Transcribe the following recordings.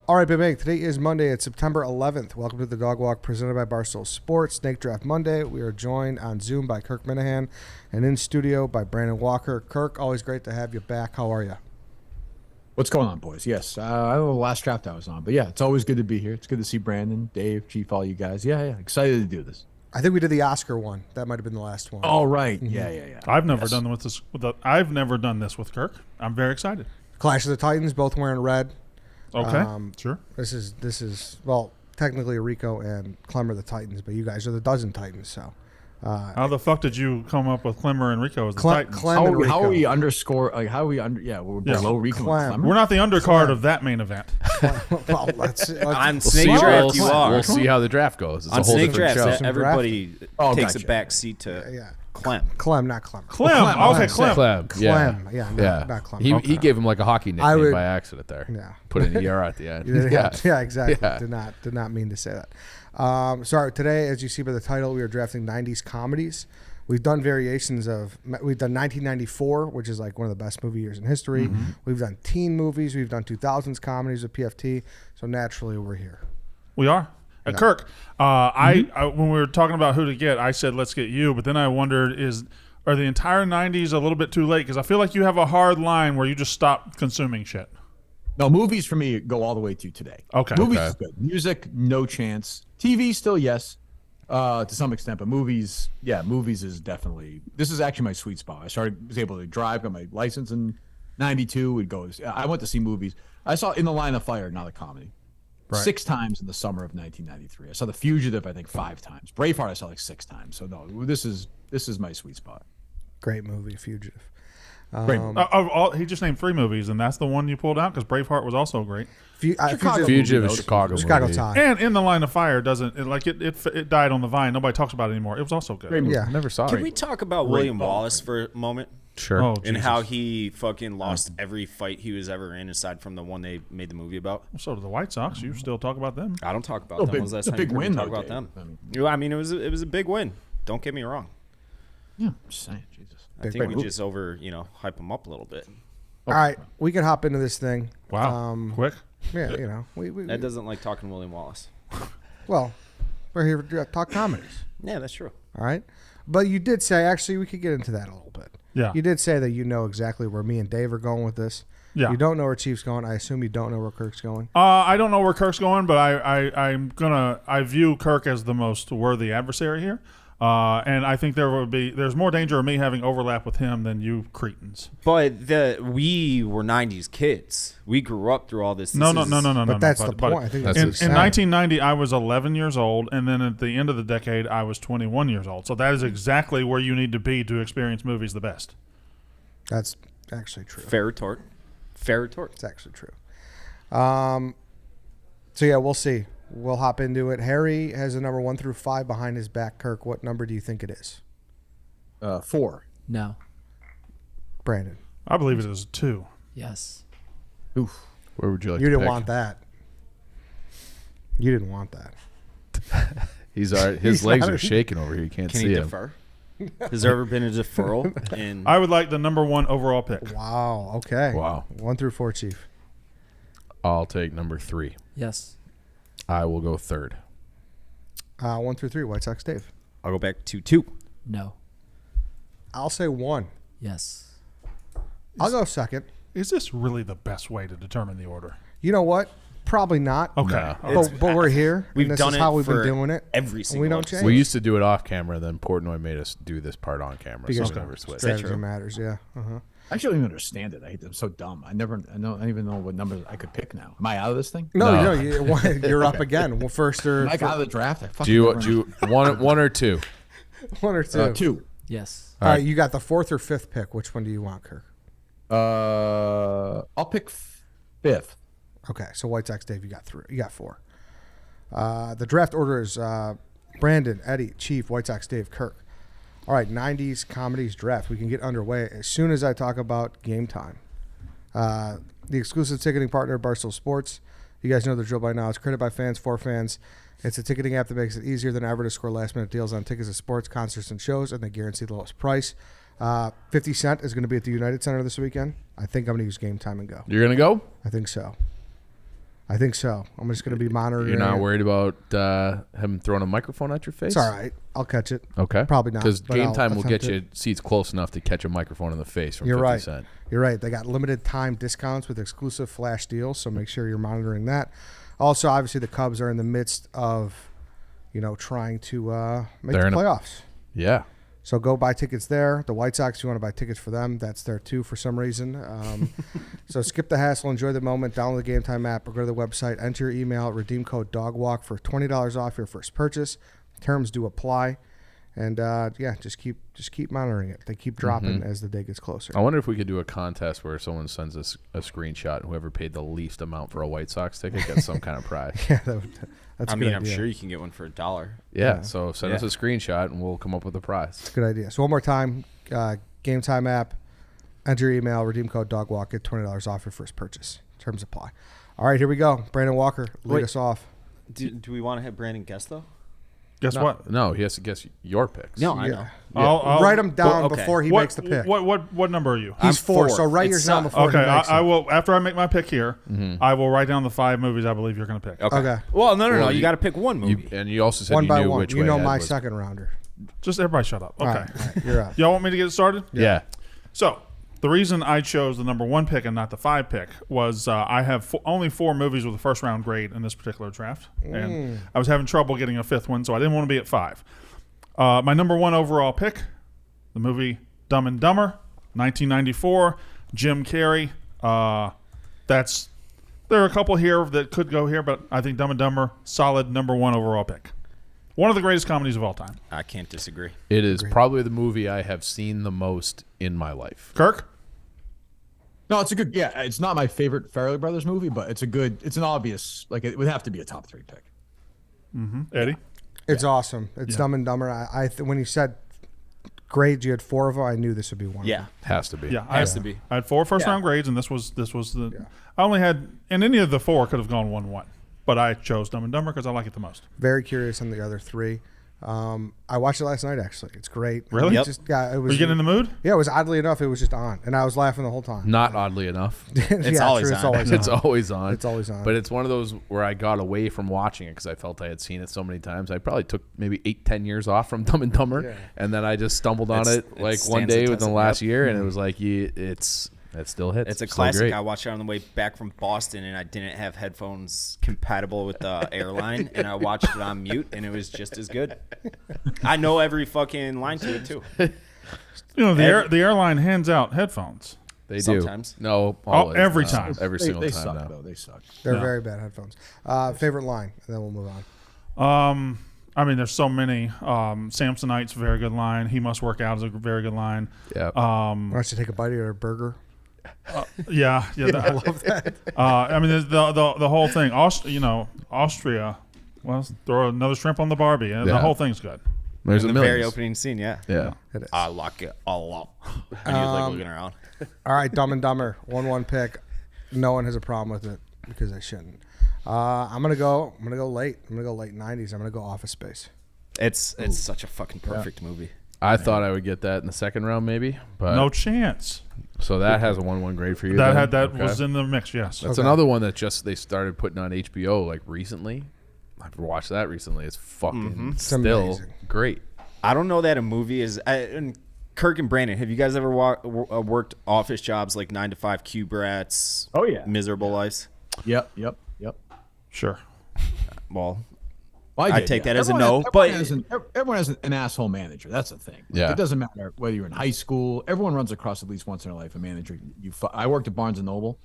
All right, Big Bang. Today is Monday. It's September 11th. Welcome to the Dog Walk presented by Barstool Sports. Snake Draft Monday. We are joined on Zoom by Kirk Minihane and in studio by Brandon Walker. Kirk, always great to have you back. How are you? What's going on, boys? Yes, I don't know the last draft I was on, but yeah, it's always good to be here. It's good to see Brandon, Dave, Chief, all you guys. Yeah, excited to do this. I think we did the Oscar one. That might have been the last one. Oh, right. Yeah. I've never done this I've never done this with Kirk. I'm very excited. Clash of the Titans, both wearing red. Okay, sure. This is well, technically Rico and Clem are the Titans, but you guys are the Dozen Titans. So, how the fuck did you come up with Clemmer and Rico as the Titans? Clem and Rico. How are we underscore? Like how are we under? Yeah, we're below Rico. And Clemmer. We're not the undercard of that main event. Well, let's on Snake Draft, you are. We'll see how the draft goes. It's on a whole Snake different Draft, show. everybody takes a back seat to Clem. Not Clem. Clem. Okay, Clem. Clem. Yeah, not Clem. He gave him like a hockey nickname by accident there. Yeah. Put an ER at the end. Yeah, exactly. Yeah. Did not mean to say that. Sorry, today, as you see by the title, we are drafting 90s comedies. We've done variations of, we've done 1994, which is like one of the best movie years in history. Mm-hmm. We've done teen movies. We've done 2000s comedies with PFT. So naturally, we're here. We are. Kirk, I when we were talking about who to get, I said, let's get you. But then I wondered, are the entire 90s a little bit too late? Because I feel like you have a hard line where you just stop consuming shit. No, movies for me go all the way to today. Okay. Movies is good. Music, no chance. TV, still yes, to some extent. But movies is definitely, this is actually my sweet spot. I was able to drive, got my license in 92. I went to see movies. I saw In the Line of Fire, not a comedy. Right. 6 times in the summer of 1993. I saw The Fugitive, I think 5 times. Braveheart, I saw like 6 times. So no, this is my sweet spot. Great movie, Fugitive. Great movie. He just named 3 movies, and that's the one you pulled out because Braveheart was also great. Fugitive is Chicago time. And In the Line of Fire it died on the vine. Nobody talks about it anymore. It was also good. Yeah, never saw it. Can we talk about William Wallace for a moment? Sure. Oh, and how he fucking lost every fight he was ever in, aside from the one they made the movie about. Well, so do the White Sox. You still talk about them. I don't talk about them. It's a big win. Talk about them. I mean, it was a big win. Don't get me wrong. Yeah, I'm just saying, Jesus. I think we just hype them up a little bit. All right, we can hop into this thing. Wow, quick. Yeah, we Ed doesn't like talking William Wallace. Well, we're here to talk comedies. Yeah, that's true. All right, but you did say, actually, we could get into that a little bit. Yeah. You did say that you know exactly where me and Dave are going with this. Yeah. You don't know where Chief's going. I assume you don't know where Kirk's going. I don't know where Kirk's going, but I view Kirk as the most worthy adversary here. And I think there's more danger of me having overlap with him than you cretins. But we were 90s kids. We grew up through all this. No. But that's the point. I think in 1990, I was 11 years old, and then at the end of the decade, I was 21 years old. So that is exactly where you need to be to experience movies the best. That's actually true. Fair retort. It's actually true. So yeah, we'll see. We'll hop into it. Harry has a number 1 through 5 behind his back. Kirk, what number do you think it is? 4. No. Brandon. I believe it is 2. Yes. Oof. Where would you like You to didn't pick? want that. You didn't want that. He's all right. His legs are shaking over here. You can't Can see he him. defer? Has there ever been a deferral? In I would like the number 1 overall pick. Wow. Okay. Wow. 1 through 4, Chief. I'll take number 3. Yes. I will go 3rd. 1 through 3, White Sox, Dave. I'll go back to 2. No. I'll say 1. Yes. I'll go 2nd. Is this really the best way to determine the order? You know what? Probably not. Okay. No. But we're here. We've and this done is it how we've for been doing it. every single we don't episode. change. We used to do it off camera, then Portnoy made us do this part on camera. Because so we never switched. strategy matters, yeah. Uh-huh. I actually don't even understand it. I'm so dumb. I don't even know what numbers I could pick now. Am I out of this thing? No. You're up again. Well, first or Am I out of the draft? Do you one or 2? 1 or 2? 2. Yes. All right, you got the 4th or 5th pick. Which one do you want, Kirk? I'll pick 5th. Okay, so White Sox, Dave, you got 3. You got 4. The draft order is Brandon, Eddie, Chief, White Sox, Dave, Kirk. All right, 90s comedies draft. We can get underway as soon as I talk about Game Time. The exclusive ticketing partner of Barstool Sports. You guys know the drill by now. It's created by fans for fans. It's a ticketing app that makes it easier than ever to score last-minute deals on tickets to sports, concerts, and shows, and they guarantee the lowest price. 50 Cent is going to be at the United Center this weekend. I think I'm going to use Game Time and go. You're going to go? I think so. I think so. I'm just going to be monitoring. You're not it. worried about him throwing a microphone at your face? It's all right. I'll catch it. Okay. Probably not. Because but Game I'll Time will get attempt you seats close enough to catch a microphone in the face from You're 50 right. Cent. You're right. They got limited time discounts with exclusive flash deals, so make sure you're monitoring that. Also, obviously, the Cubs are in the midst of, trying to make the playoffs. Yeah. So go buy tickets there. The White Sox, if you want to buy tickets for them, that's there too for some reason. So skip the hassle, enjoy the moment, download the Game Time app, or go to the website, enter your email, redeem code DOGWALK for $20 off your first purchase. Terms do apply. And just keep monitoring it. They keep dropping as the day gets closer. I wonder if we could do a contest where someone sends us a screenshot, and whoever paid the least amount for a White Sox ticket gets some kind of prize. Yeah, that's a good I'm idea. sure you can get one for $1. Yeah, so send us a screenshot, and we'll come up with a prize. Good idea. So one more time, Game Time app, enter your email, redeem code DOGWALK, get $20 off your first purchase. Terms apply. All right, here we go. Brandon Walker, lead us off. Do we want to have Brandon guess though? Guess what? No, he has to guess your picks. No, I know. I'll Write them down okay. before he makes the pick. What number are you? He's I'm 4, four. so write yours down before Okay, he makes I it. will. After I make my pick here, I will write down the 5 movies I believe you're going to pick. Okay. Well, no. Well, You got to pick one movie. And you also said One you by knew one. which You way know Ed my was. second rounder. Just everybody shut up. Okay. All right, you're up. Y'all want me to get it started? Yeah. So the reason I chose the number 1 pick and not the 5 pick was I have only 4 movies with a first round grade in this particular draft, and I was having trouble getting a 5th one, so I didn't want to be at 5. My number 1 overall pick, the movie Dumb and Dumber, 1994, Jim Carrey. There are a couple here that could go here, but I think Dumb and Dumber, solid number 1 overall pick. One of the greatest comedies of all time. I can't disagree. It is probably the movie I have seen the most in my life. Kirk? No, it's a good. Yeah, it's not my favorite Farrelly Brothers movie, but it's an obvious. Like it would have to be a top 3 pick. Eddie? It's awesome. It's Dumb and Dumber. When you said grades, you had 4 of them. I knew this would be one. Yeah. Has to be. Yeah, Has to be. I had 4 first round grades, and this was the. Yeah. I only had, and any of the 4 could have gone 1-1, but I chose Dumb and Dumber because I like it the most. Very curious on the other 3. I watched it last night. Actually, it's great. Really? It just, yeah, it was. Were you getting in the mood? Yeah, it was oddly enough. It was just on, and I was laughing the whole time. Not oddly enough. It's always on. It's always on. It's always on. But it's one of those where I got away from watching it because I felt I had seen it so many times. I probably took maybe 8-10 years off from Dumb and Dumber, and then I just stumbled on it like one day within the last year, and it was like, it still hits. It's a Still classic. great. I watched it on the way back from Boston, and I didn't have headphones compatible with the airline, and I watched it on mute, and it was just as good. I know every fucking line to it too. You know, the airline hands out headphones. They Sometimes. do. No, Oh, always. every No, time. Every single They time suck now. though. They suck. They're very bad headphones. Favorite line, and then we'll move on. I mean, there's so many. Samsonite's a very good line. He must work out is a very good line. Yeah. Why don't you take a bite of your burger? Yeah. I love that. I mean, the whole thing. Austria. Well, throw another shrimp on the Barbie, and the Yeah. whole thing's good. There's In a the very million. opening scene, yeah. Yeah. It is. I lock it all up. And he was like looking around. All right, Dumb and Dumber, 1-1 pick. No one has a problem with it because they shouldn't. I'm gonna go late. I'm gonna go late 90s. I'm gonna go Office Space. It's such a fucking perfect movie. I thought I would get that in the second round, maybe, but No chance. so that has a 1-1 grade for you. That then? Okay. was in the mix. Yes. That's another one that just they started putting on HBO like recently. I've watched that recently. It's fucking still amazing. great. I don't know that a movie is. And Kirk and Brandon, have you guys ever worked office jobs like 9 to 5 Cube Rats? Oh, yeah. Miserable Lives. Yep. Sure. Well, Well, I take that as a no, but everyone has an asshole manager. That's the thing. Yeah. It doesn't matter whether you're in high school. Everyone runs across at least once in their life a manager. I worked at Barnes & Noble.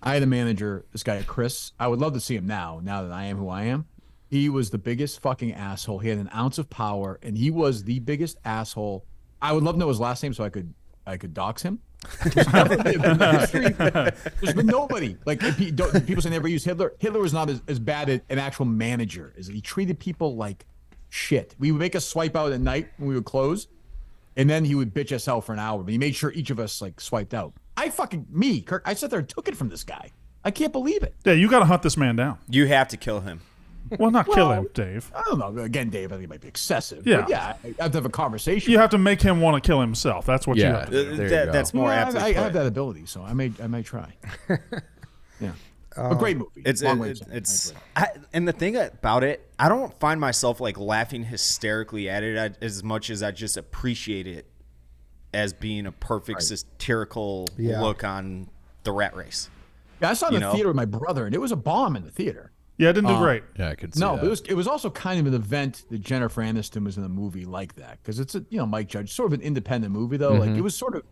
I had a manager, this guy Chris. I would love to see him now that I am who I am. He was the biggest fucking asshole. He had an ounce of power, and he was the biggest asshole. I would love to know his last name so I could dox him. There's been nobody. Like people say never use Hitler. Hitler was not as bad an actual manager. As he treated people like shit. We would make us swipe out at night when we would close, and then he would bitch us out for an hour. But he made sure each of us like swiped out. Kirk. I sat there and took it from this guy. I can't believe it. Yeah, you got to hunt this man down. you have to kill him. Well, not kill him, Dave. I don't know. Again, Dave, I think it might be excessive. Yeah. But yeah, I have to have a conversation. You have to make him want to kill himself. That's what you Yeah. have to do. There you go. That's more Yeah, aptly I put. have that ability, so I might try. Yeah. A great movie. It's Long way of saying it. it's I agree. and the thing about it, I don't find myself like laughing hysterically at it as much as I just appreciate it as being a perfect satirical look on the rat race. Yeah, I saw it in the theater with my brother, and it was a bomb in the theater. Yeah, it didn't do great. Yeah, I could see No, that. but it was also kind of an event that Jennifer Aniston was in a movie like that, because it's a Mike Judge, sort of an independent movie though. Like it was sort of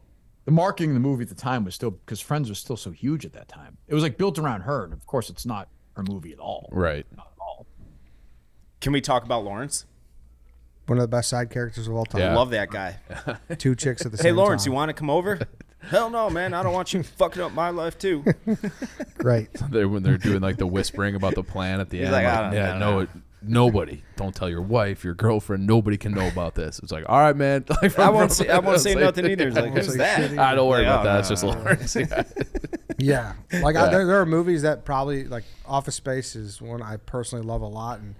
the marketing of the movie at the time was still, because Friends was still so huge at that time. It was like built around her, and of course it's not her movie at all. Right. Not at all. Can we talk about Lawrence? One of the best side characters of all time. Yeah. Love that guy. Two chicks at the Hey, same Lawrence, time. you want to come over? Hell no, man. I don't want you fucking up my life too. Great. When they're doing like the whispering about the plan at the end. like, Like, I don't yeah, know. nobody. Don't tell your wife, your girlfriend. Nobody can know about this. It's like, all right, man. Like, I won't say it's like- nothing either. It's like, who's say that? shit I don't worry Like, about oh, that. It's no, just no, Lawrence. Yeah. Yeah. Like there are movies that probably like Office Space is one I personally love a lot, and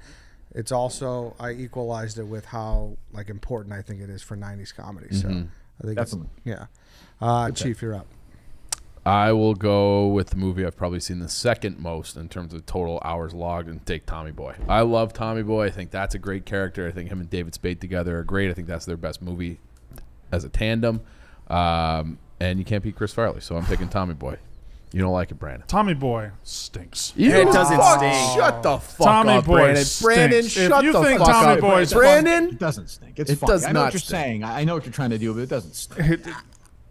it's also I equalized it with how like important I think it is for 90s comedy. So I think Definitely. Chief, you're up. I will go with the movie I've probably seen the second most in terms of total hours logged, and take Tommy Boy. I love Tommy Boy. I think that's a great character. I think him and David Spade together are great. I think that's their best movie as a tandem. And you can't beat Chris Farley, so I'm picking Tommy Boy. You don't like it, Brandon? Tommy Boy stinks. You It doesn't fuck- stink. Shut the fuck Tommy up, Boy Brandon. stinks. Brandon, If shut you the think fuck Tommy up. Boy's Brandon, It doesn't stink. It's It funny. does I know not what you're stink. saying. I know what you're trying to do, but it doesn't stink.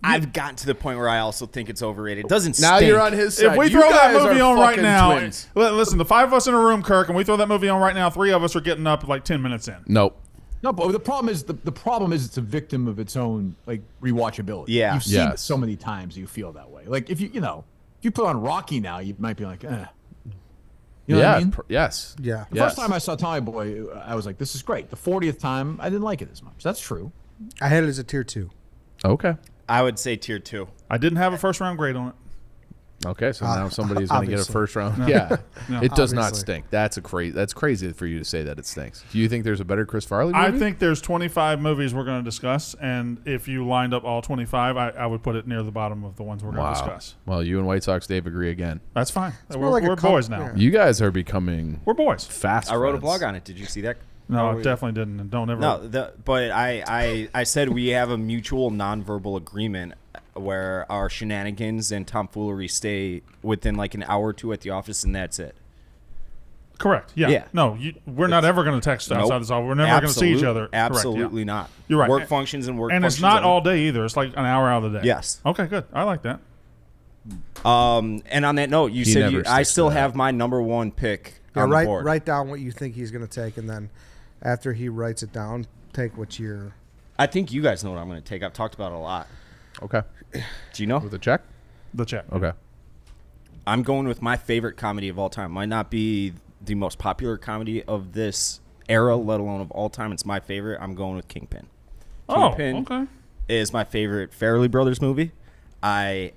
I've gotten to the point where I also think it's overrated. It doesn't now stink. you're on his side. If we You throw that guys movie are on right fucking now, twins. listen, the 5 of us in a room, Kirk, and we throw that movie on right now, 3 of us are getting up like 10 minutes in. Nope. No, but the problem is it's a victim of its own like rewatchability. Yeah. You've seen it Yes. so many times you feel that way. Like if you put on Rocky now, you might be like, You know what I mean? Yes. Yeah. The first time I saw Tommy Boy, I was like, this is great. The 40th time, I didn't like it as much. That's true. I had it as a tier 2. Okay. I would say tier 2. I didn't have a first round grade on it. Okay, so now somebody's going to get a obviously. first round. Yeah, No, it does not obviously. stink. That's crazy for you to say that it stinks. Do you think there's a better Chris Farley movie? I think there's 25 movies we're going to discuss, and if you lined up all 25, I would put it near the bottom of the ones we're going to discuss. Well, you and White Sox Dave agree again. That's fine. more like a We're com- boys now. yeah. You guys are becoming We're boys. fast. I wrote a friends. blog on it. Did you see that? No, Oh, I definitely didn't, and don't ever. No, but I said we have a mutual nonverbal agreement where our shenanigans and tomfoolery stay within like an hour or two at the office, and that's it. Correct. Yeah. Yeah. No, we're not ever going to text outside Nope. this office. We're never going to see each other. Correct, yeah. Absolutely not. You're right. Work functions and work And functions. it's not only. all day either. It's like an hour out of the day. Yes. Okay, good. I like that. And on that note, you He said never I sticks still to that. have my number one pick Yeah, on the board. write down what you think he's going to take, and then after he writes it down, take what you're. I think you guys know what I'm going to take. I've talked about it a lot. Okay, Do you know? with a check. The check. Okay, I'm going with my favorite comedy of all time. Might not be the most popular comedy of this era, let alone of all time. It's my favorite. I'm going with Kingpin. Oh, Kingpin okay. is my favorite Farrelly Brothers movie. I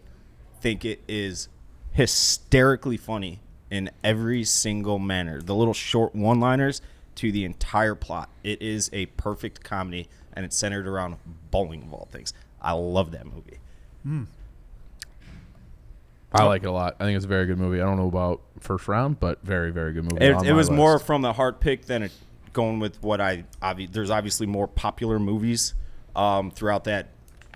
think it is hysterically funny in every single manner. The little short one-liners to the entire plot. It is a perfect comedy, and it's centered around bowling of all things. I love that movie. I like it a lot. I think it's a very good movie. I don't know about first round, but very, very good movie. on It my was more list. from the heart pick than it going with what there's obviously more popular movies throughout that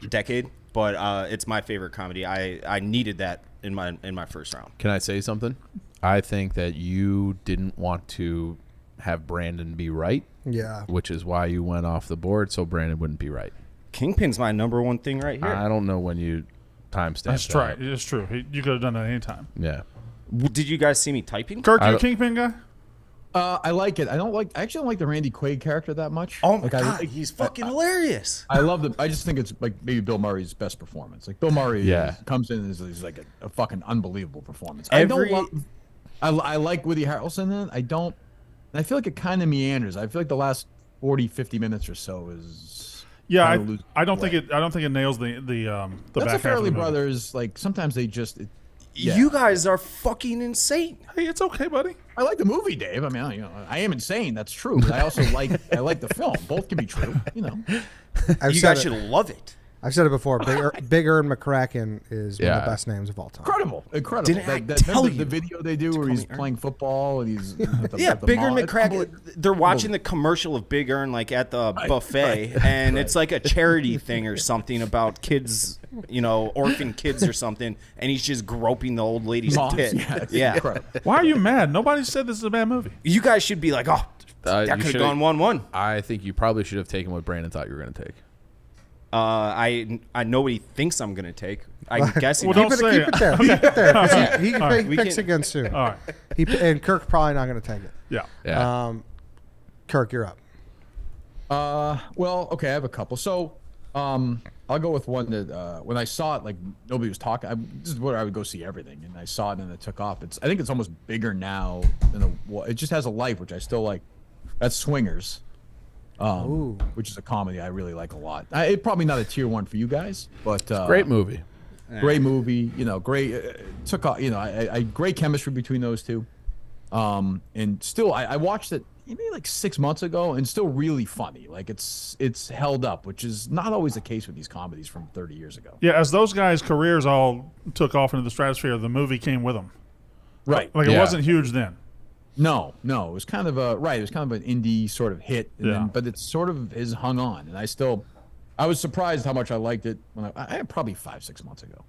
decade, but it's my favorite comedy. I needed that in my first round. Can I say something? I think that you didn't want to have Brandon be right, Yeah. which is why you went off the board, so Brandon wouldn't be right. Kingpin's my number one thing right here. I don't know when you timestamp That's right. It's true. You could have done that anytime. Yeah. Did you guys see me typing? Kirk, I you a don't- Kingpin guy? I like it. I actually don't like the Randy Quaid character that much. Oh my Like, god, he's fucking hilarious. I love the. I just think it's like maybe Bill Murray's best performance. Like Bill Murray comes in and is like a fucking unbelievable performance. I don't love. I like Woody Harrelson in it. I don't. And I feel like it kind of meanders. I feel like the last 40, 50 minutes or so is. Yeah, kinda lose I don't way. think it nails the That's back a half of the Farrelly movie. Brothers. Like sometimes they just. Yeah. You guys are fucking insane. Hey, it's okay, buddy. I like the movie, Dave. I mean, I am insane. That's true. But I also like the film. Both can be true. You I've guys said should it. love it. I've said it before. Big Earn McCracken is one of the best names of all time. Incredible. Didn't I tell you? The video they do where he's playing football and he's with the Big Earn mom. It's McCracken. They're watching the commercial of Big Earn like at the buffet, and it's like a charity thing or something about kids, orphan kids or something, and he's just groping the old lady's tit. Yeah. Incredible. Why are you mad? Nobody said this is a bad movie. You guys should be like, oh, that you could have should've- gone 1-1. I think you probably should have taken what Brandon thought you were going to take. I know what he thinks I'm gonna take. I'm guessing. Well, don't Keep say it there. Keep it there. 'cause he picks We again soon. All right. And Kirk's probably not going to take it. Yeah. Yeah. Kirk, you're up. Well, okay, I have a couple. So, I'll go with one that when I saw it, like nobody was talking. This is where I would go see everything, and I saw it and it took off. I think it's almost bigger now than it just has a life, which I still like. That's Swingers, which is a comedy I really like a lot. It's probably not a tier 1 for you guys, but Great movie. great movie. Great took off. Great chemistry between those two. And still, I watched it maybe like 6 months ago, and still really funny. Like it's held up, which is not always the case with these comedies from 30 years ago. Yeah, as those guys' careers all took off into the stratosphere, the movie came with them. Right. Like it wasn't huge then. No, it was kind of It was kind of an indie sort of hit, but it sort of is hung on, and I was surprised how much I liked it when I probably 5-6 months ago.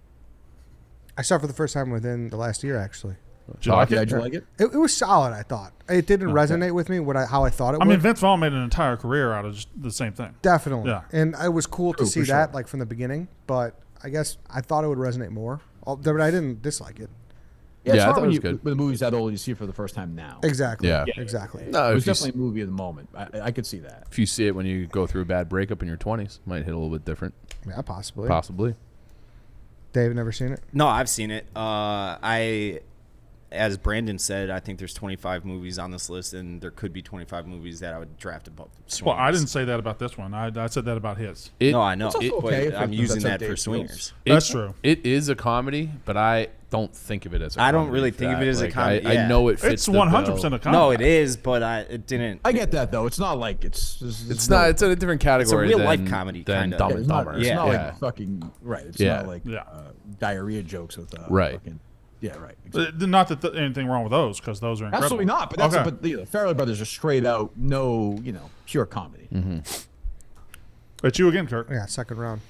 I saw it for the first time within the last year, actually. Did you like it? Did you like it? It was solid, I thought. It didn't resonate with me how I thought it would. I mean, Vince Vaughn made an entire career out of just the same thing. Definitely. Yeah. And it was cool to True, see for that sure. like from the beginning, but I guess I thought it would resonate more. But I didn't dislike it. It's I hard thought when it was good. when the movie's that old, you see it for the first time now. Exactly. Yeah. Exactly. No, It was if you, definitely a movie of the moment. I could see that. if you see it when you go through a bad breakup in your 20s, it might hit a little bit different. Yeah, possibly. Possibly. Dave, never seen it? No, I've seen it. As Brandon said, I think there's 25 movies on this list, and there could be 25 movies that I would draft above Swingers. Well, I didn't say that about this one. I said that about his. No, I know. It's also okay But if I'm that's using how that Dave for feels. Swingers. That's true. It is a comedy, but I don't think of it as a comedy. I don't really think of it as a comedy, I yeah. know it fits It's the 100% bill. a comedy. No, it is, but it didn't. I get that though. It's not like it's not. It's in a different category. real life than- comedy, than kinda. Dumb It's and not, Dumber. it's not Yeah. like fucking right. It's Yeah. not like Yeah. diarrhea jokes with Right. Fucking, yeah, right. Exactly. Not that anything wrong with those, because those are incredible. Absolutely not. But that's okay. but the Farrelly Brothers are straight out no pure comedy. Mm-hmm. It's you again, Kirk. Yeah, second round.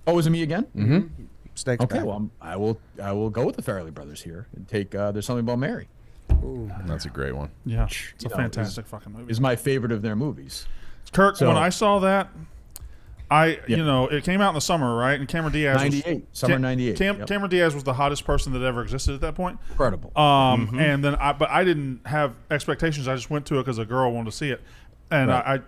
Oh, is it me again? Mm-hmm. Stakes Okay, back. well I will go with the Farrelly Brothers here and take There's Something About Mary. That's a great one. Yeah, it's a know, fantastic fucking movie. Is my favorite of their movies. Kirk, So- when I saw that, it came out in the summer, right? And Cameron Diaz was 98, summer 98. Yep. Cameron Diaz was the hottest person that ever existed at that point. Incredible. And then but I didn't have expectations. I just went to it because a girl wanted to see it, and Right.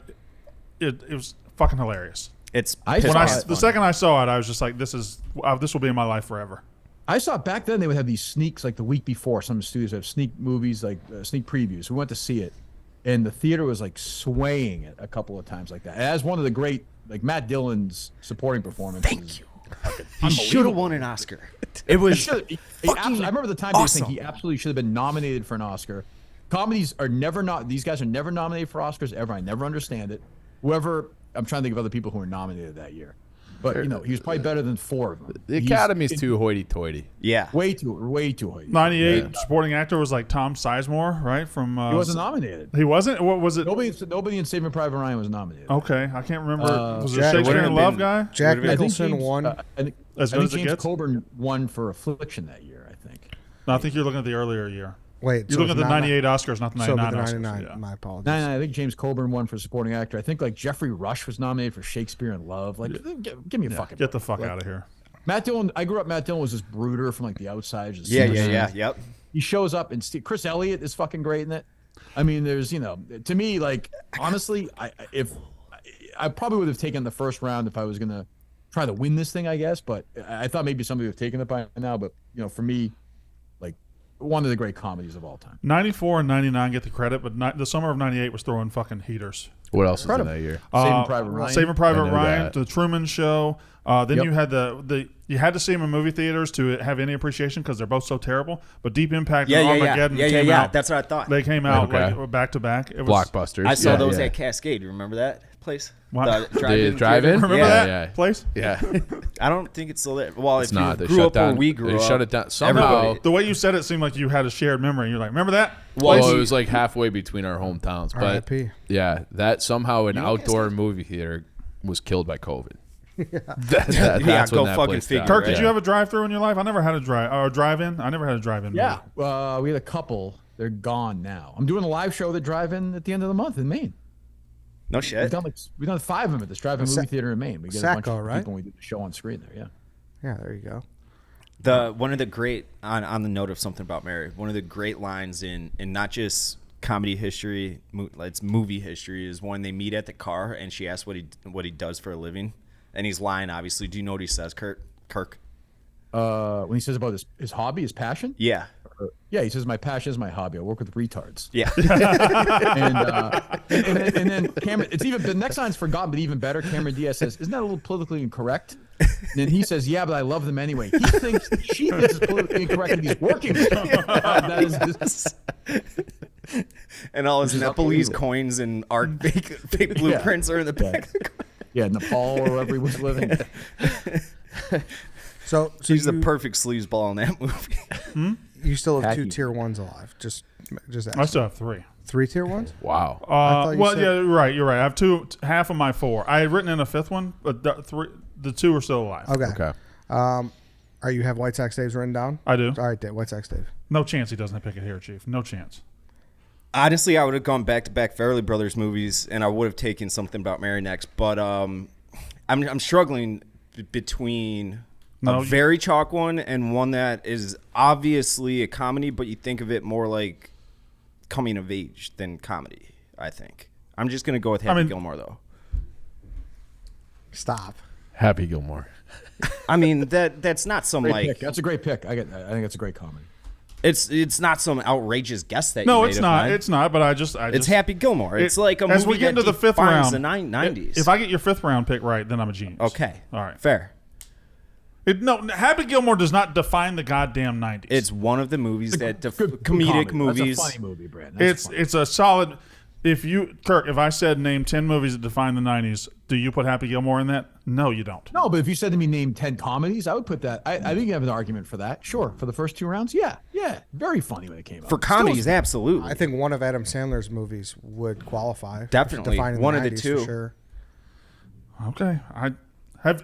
it was fucking hilarious. It's I piss saw When it. off the second I saw it, I was just like, this will be in my life forever. I saw it back then. They would have these sneaks like the week before. Some studios have sneak movies, like sneak previews. We went to see it, and the theater was like swaying it a couple of times like that. As one of the great, like Matt Dillon's supporting performances. Thank you. He should have won an Oscar. It was I remember the time they awesome. think he absolutely should have been nominated for an Oscar. Comedies are never these guys are never nominated for Oscars ever. I never understand it. I'm trying to think of other people who were nominated that year. But he was probably better than 4 of them. The Academy's too hoity-toity. yeah. way too high. 98 supporting actor was like Tom Sizemore, right? From He wasn't nominated. He wasn't. What was it? Nobody in Saving Private Ryan was nominated. Okay, I can't remember. Was it Jack- Shakespeare would've in Love been- guy? Jack Would've been- Nicholson won. I think, As I good think as it James gets? Coburn won for Affliction that year. I think. No, I think you're looking at the earlier year. Wait, You're looking at the 98 Oscars, not the So 99 the Oscars. 99. Yeah. My apologies. No, I think James Coburn won for supporting actor. I think like Jeffrey Rush was nominated for Shakespeare in Love. Like, give me a fucking Get the break. fuck Like, out of here. Matt Dillon. I grew up. Matt Dillon was this brooder from like the outside. Just Yeah, super yeah, sweet. yeah, yep. He shows up and Chris Elliott is fucking great in it. I mean, there's to me like honestly, I probably would have taken the first round if I was gonna try to win this thing, I guess. But I thought maybe somebody would have taken it by now. But for me, like one of the great comedies of all time. 94 and 99 get the credit, but the summer of 98 was throwing fucking heaters. What else was in that year? Saving Private Ryan. Saving Private I know Ryan, that. The Truman Show. Then Yep. you had you had to see them in movie theaters to have any appreciation because they're both so terrible. But Deep Impact Yeah, and yeah, yeah. Armageddon Yeah, yeah, came yeah. out. That's what I thought. They came out Okay. like back to back. It was Blockbusters. I saw Yeah, those yeah. at Cascade. Remember that? place? What? The drive-in? Remember Yeah, that yeah. place? Yeah. I don't think it's still there. Well, It's if not. you They grew shut up down. where we grew They up, shut it down. Somehow. everybody- The way you said it seemed like you had a shared memory. You're like, remember that? Well, it was like halfway between our hometowns. But R.I.P. yeah, that somehow an You outdoor guys- movie theater was killed by COVID. Yeah, That's go when that fucking place figure, died. Kirk, right? did you have a drive-through in your life? I never had a drive-in. I never had a drive-in. Yeah, we had a couple. They're gone now. I'm doing a live show at the drive-in at the end of the month in Maine. No We've shit. done 5 of them at this drive-in movie theater in Maine. We get a bunch Sacco, of right? people and we do the show on screen there. Yeah. Yeah, there you go. One of the great on the note of something about Mary, one of the great lines in not just comedy history, it's movie history, is when they meet at the car and she asks what he does for a living, and he's lying. Obviously, do you know what he says, Kirk? When he says about his hobby, his passion. Yeah, Yeah, he says my passion is my hobby. I work with retards. yeah. and then Cameron, it's even the next line's forgotten, but even better. Cameron Diaz says, "Isn't that a little politically incorrect?" And then he says, "Yeah, but I love them anyway." She thinks it's politically incorrect, and he's working. That is And all his Nepalese coins and art fake blueprints are in the back. yeah, Nepal or wherever he was living. So He's the perfect sleazeball in that movie. you still have 2 Hacky. tier 1s alive. Just I still have 3. 3 tier 1s? Wow. thought you Well, said- yeah, you're right. I have 2, half of my 4. I had written in a 5th one, but the 2 are still alive. Okay. Okay. Are you have White Sox Dave's written down? I do. All right, Dave. White Sox Dave. No chance he doesn't pick it here, Chief. No chance. Honestly, I would have gone back-to-back Farrelly Brothers movies, and I would have taken something about Mary next. But I'm struggling between a very chalk one and one that is obviously a comedy, but you think of it more like coming of age than comedy. I think I'm just gonna go with Happy Gilmore, though. Stop. Happy Gilmore. I mean that's not some Great like pick. That's a great pick. I think that's a great comedy. it's not some outrageous guess that No, you made it's of not. mine. It's not. But I just It's Happy Gilmore. It's like a as movie we get that into the 5th defines round. the 90s. If I get your 5th round pick right, then I'm a genius. Okay. All right. Fair. No, Happy Gilmore does not define the goddamn 90s. It's one of the movies that Good comedic comedy. movies. That's a funny movie, Brad. That's funny. It's a solid. Kirk, if I said name 10 movies that define the 90s, do you put Happy Gilmore in that? No, you don't. No, but if you said to me name 10 comedies, I would put that. I think you have an argument for that. Sure. For the first 2 rounds, yeah. Very funny when it came out. For comedies, absolutely. I think one of Adam Sandler's movies would qualify. Definitely. Defining One of the 90s two. For sure. Okay.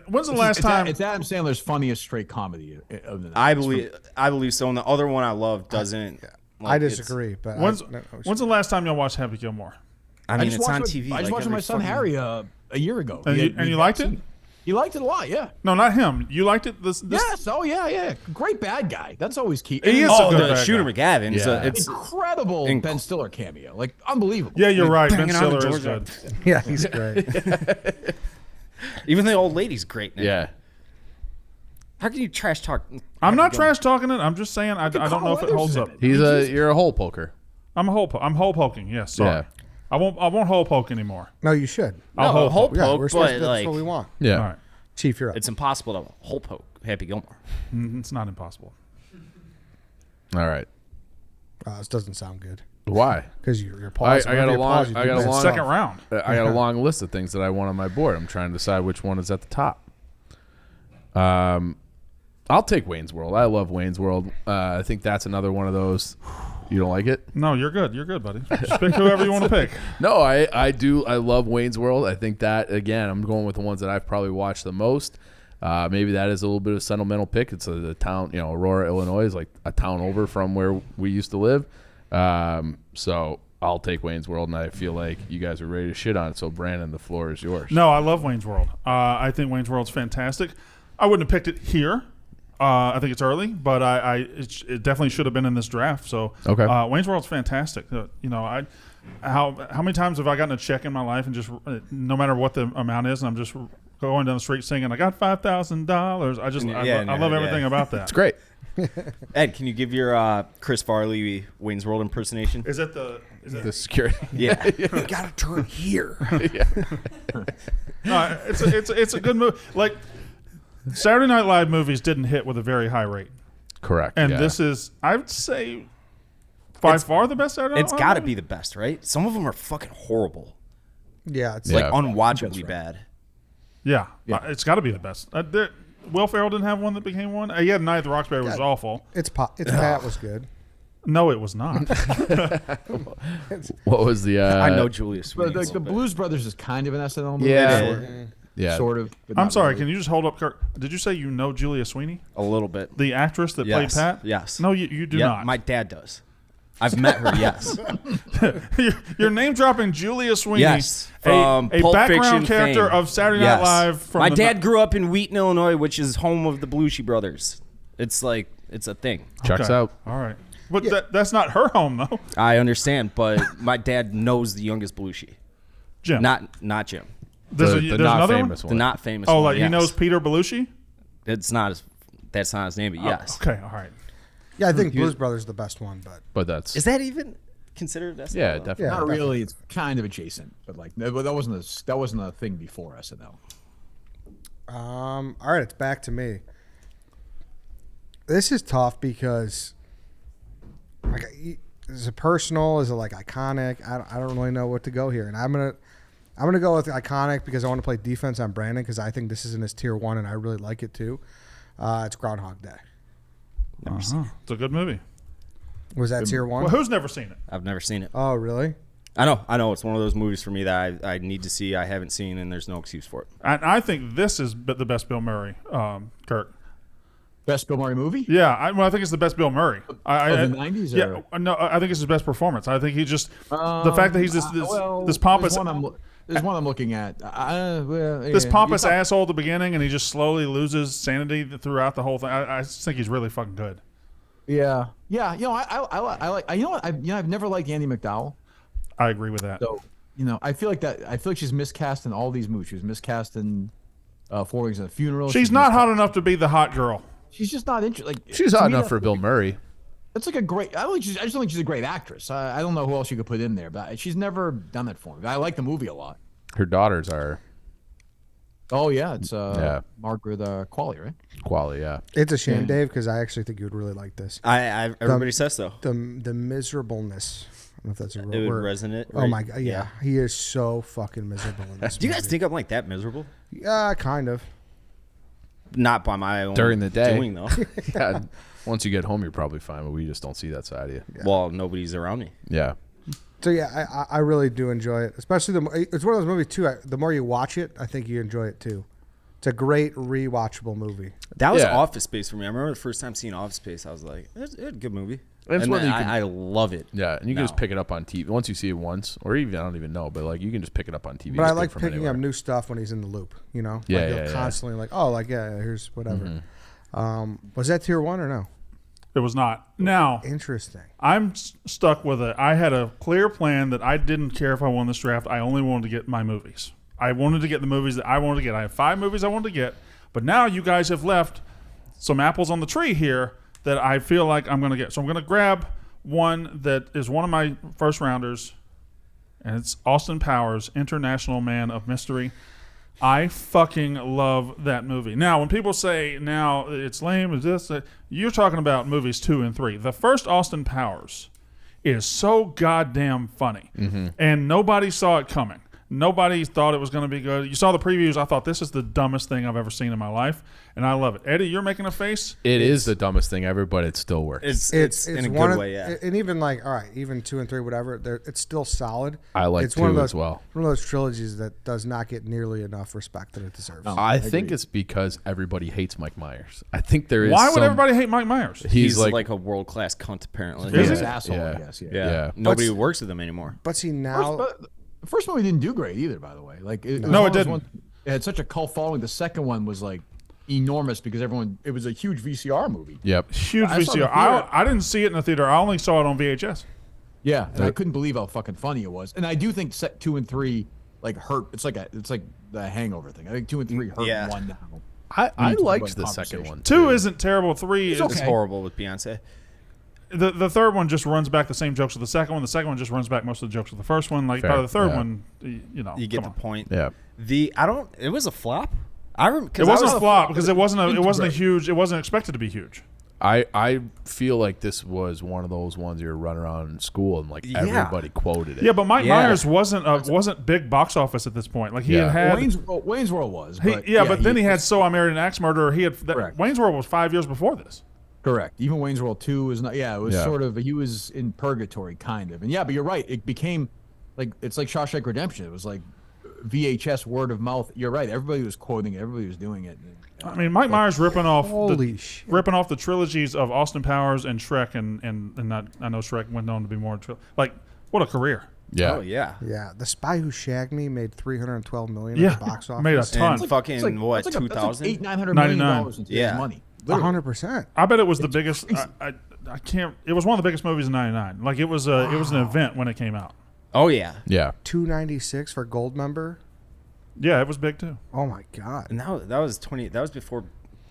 When's the last time? It's Adam Sandler's funniest straight comedy of the 90s. I believe so. And the other one I love doesn't. I disagree, but When's the last time y'all watched Happy Gilmore? I mean, just it's on watched TV. I just like watched with every my son fucking- Harry a year ago. And you liked it? He liked it a lot, yeah. No, not him. You liked it? This Yes. Oh, yeah. Great bad guy. That's always key. He is Oh, a good the bad Shooter guy. McGavin. Yeah. It's Incredible Ben Stiller cameo. Like, unbelievable. Yeah, you're right. Ben banging on the Stiller is door. good. Yeah, he's great. Even the old lady's great. In it. Yeah. How can you trash talk? I'm not trash talking it. I'm just saying I don't know if it holds up. You're a hole poker. I'm hole poking. Yes, sorry. Yeah. I won't hole poke anymore. No, you should. I'll No, hole hole poke. Yeah, poke, we're supposed but to, that's like what we want. Yeah. All right. Chief, you're up. it's impossible to hole poke Happy Gilmore. It's not impossible. All right. This doesn't sound good Why? because you're pausing. I got a Whenever you long- pause, you I do got a that. long- Second round. I got a long list of things that I want on my board. I'm trying to decide which one is at the top. I'll take Wayne's World. I love Wayne's World. I think that's another one of those. You don't like it? No, you're good. You're good, buddy. Just pick whoever you want to pick. No, I do. I love Wayne's World. I think that, again, I'm going with the ones that I've probably watched the most. Maybe that is a little bit of a sentimental pick. It's a town, Aurora, Illinois is like a town over from where we used to live. So I'll take Wayne's World, and I feel like you guys are ready to shit on it. So, Brandon, the floor is yours. No, I love Wayne's World. I think Wayne's World's fantastic. I wouldn't have picked it here. I think it's early, but it definitely should have been in this draft. So, Okay. Wayne's World's fantastic. How many times have I gotten a check in my life and just no matter what the amount is, and I'm just going down the street singing, "I got $5,000." I love everything about that. It's great. Ed, can you give your Chris Farley Wayne's World impersonation? Is it the? The security. Yeah. You gotta turn here. No, it's a good movie. Like Saturday Night Live movies didn't hit with a very high rate, Correct. and yeah. this is, I would say, by far the best Saturday Night It's Live got to movie. be the best, right? Some of them are fucking horrible. Yeah, it's Like Yeah. unwatchably bad. Yeah, it's got to be the best. Will Ferrell didn't have one that became one. He had Night at the Roxbury was awful. It's Pat was good. No, it was not. What was the? I know Julius. But Sweeney a the little bit. Blues Brothers is kind of an SNL movie. Yeah. Yeah. Sort of. but I'm not sorry. really. Can you just hold up, Kirk? Did you say you know Julia Sweeney, A little bit. the actress that played Yes. Pat? Yes. No, you do Yep, not. My dad does. I've met her. Yes. You're name dropping Julia Sweeney. Yes, a from Pulp background Fiction character fame. of Saturday Night Yes. Live. From My the dad grew up in Wheaton, Illinois, which is home of the Belushi brothers. It's like it's a thing. Checks Okay. out. All right, but that's not her home though. I understand, but my dad knows the youngest Belushi. Jim, Not Jim. there's, The there's not another famous The one. not famous. one. Oh, one, like he yes. knows Peter Belushi. It's not his. That's not his name, but yes. Okay, all right. Yeah, I think Blues Brothers is the best one, but That's Is that even considered? SNL, yeah, though? definitely. Yeah. Not really. It's kind of adjacent, but like that wasn't a thing before SNL. all right, it's back to me. This is tough because, like, is it personal? Is it like iconic? I don't really know what to go here, and I'm gonna go with iconic because I want to play defense on Brandon because I think this is in his tier 1 and I really like it too. It's Groundhog Day. Never seen it. It's a good movie. Was that tier 1? Well, who's never seen it? I've never seen it. Oh, really? I know. It's one of those movies for me that I need to see. I haven't seen, and there's no excuse for it. And I think this is the best Bill Murray, Kirk. Best Bill Murray movie? Yeah, I think it's the best Bill Murray. Of the 90s? Yeah, no, I think it's his best performance. I think he just Or? the fact that he's this pompous There's one I'm looking at. this pompous asshole at the beginning, and he just slowly loses sanity throughout the whole thing. I just think he's really fucking good. Yeah. You know, I like. You know what? I've never liked Andy McDowell. I agree with that. So you know, I feel like she's miscast in all these movies. She was miscast in 4 Weeks in a Funeral. She's not hot enough to be the hot girl. She's just not interested. Like She's to hot me, enough for Bill Murray. That's like a great. I just don't think she's a great actress. I don't know who else you could put in there, but she's never done that for me. I like the movie a lot. Her daughters are Oh yeah, it's Margaret Qualley, right? quality. Yeah. It's a shame, Dave, because I actually think you would really like this. Everybody says so. The miserableness. I don't know if that's a It real would word. resonate. Oh right? my god, yeah. He is so fucking miserable in this. Do you guys movie. think I'm like that miserable? Yeah, kind of. Not by my own During the day. doing though. Yeah. Once you get home, you're probably fine, but we just don't see that side of you. Well, nobody's around me. Yeah. So yeah, I really do enjoy it. Especially it's one of those movies too. The more you watch it, I think you enjoy it too. It's a great rewatchable movie. That was Yeah. Office Space for me. I remember the first time seeing Office Space, I was like, it's a good movie. It's And one that you I, can- I love it. Yeah, and you can now. just pick it up on TV. Once you see it once, or even, I don't even know, but like you can just pick it up on TV. But I just like from picking anywhere. up new stuff when he's in the loop. You know, Yeah, like yeah, he'll yeah. constantly like, oh, like yeah, here's whatever. Was that tier 1 or no? It was not. Now Interesting. I'm stuck with it. I had a clear plan that I didn't care if I won this draft. I only wanted to get my movies. I wanted to get the movies that I wanted to get. I have 5 movies I wanted to get, but now you guys have left some apples on the tree here that I feel like I'm going to get. So I'm going to grab one that is one of my first rounders, and it's Austin Powers, International Man of Mystery. I fucking love that movie. Now, when people say now it's lame, is this? You're talking about movies 2 and 3. The first Austin Powers is so goddamn funny, and nobody saw it coming. Nobody thought it was going to be good. You saw the previews. I thought this is the dumbest thing I've ever seen in my life, and I love it. Eddie, you're making a face. It is the dumbest thing ever, but it still works. It's in a one good of, way, yeah. And even like, all right, even 2 and 3, whatever, it's still solid. I like it's one of 2 those, as well. One of those trilogies that does not get nearly enough respect that it deserves. I think it's because everybody hates Mike Myers. I think there is. Why would some- everybody hate Mike Myers? He's like a world-class cunt, apparently. Is He's he? an asshole, Yeah. I guess. Yeah. Yeah. Nobody works with him anymore. But see now, The first movie didn't do great either, by the way. Like it No, was it didn't. one- it had such a cult following. The second one was like enormous because it was a huge VCR movie. Yep. Huge I saw the VCR. theater. I didn't see it in the theater. I only saw it on VHS. Yeah, and I couldn't believe how fucking funny it was. And I do think set 2 and 3 like hurt. It's like the Hangover thing. I think 2 and 3 hurt Yeah. one now. I to liked have the a second conversation. one. 2 isn't terrible. 3 is okay. It's horrible with Beyonce. the third one just runs back the same jokes of the second one. The second one just runs back most of the jokes of the first one. Like Fair, by the third yeah. one, you know, You get come the on. point. Yeah. It was a flop. I remember It wasn't a flop flop. because it wasn't a It huge. It wasn't great. expected to be huge. I feel like this was one of those ones you were running around in school and like everybody quoted it. Yeah, but Mike Myers wasn't big box office at this point. Like he had Wayne's World was. but then he had So I Married an Axe Murderer. He had Wayne's World was 5 years before this. Correct. Even Wayne's World 2 was not. Yeah, it was sort of. He was in purgatory, kind of. And but you're right. It became like it's like Shawshank Redemption. It was like VHS word of mouth. You're right. Everybody was quoting it. Everybody was doing it. I mean, Mike Myers ripping off the trilogies of Austin Powers and Shrek, and not, I know Shrek went on to be more like what a career. Yeah. Oh yeah. Yeah. The Spy Who Shagged Me made $312 million at the box office. Made a ton. And fucking what? 2000? That's like $800 million in today's money. 100%. I bet it was the biggest. I can't. It was one of the biggest movies in '99. Like it was it was an event when it came out. Oh yeah. Yeah. $296 for Gold Member. Yeah, it was big too. Oh my God. And that was 20. That was before.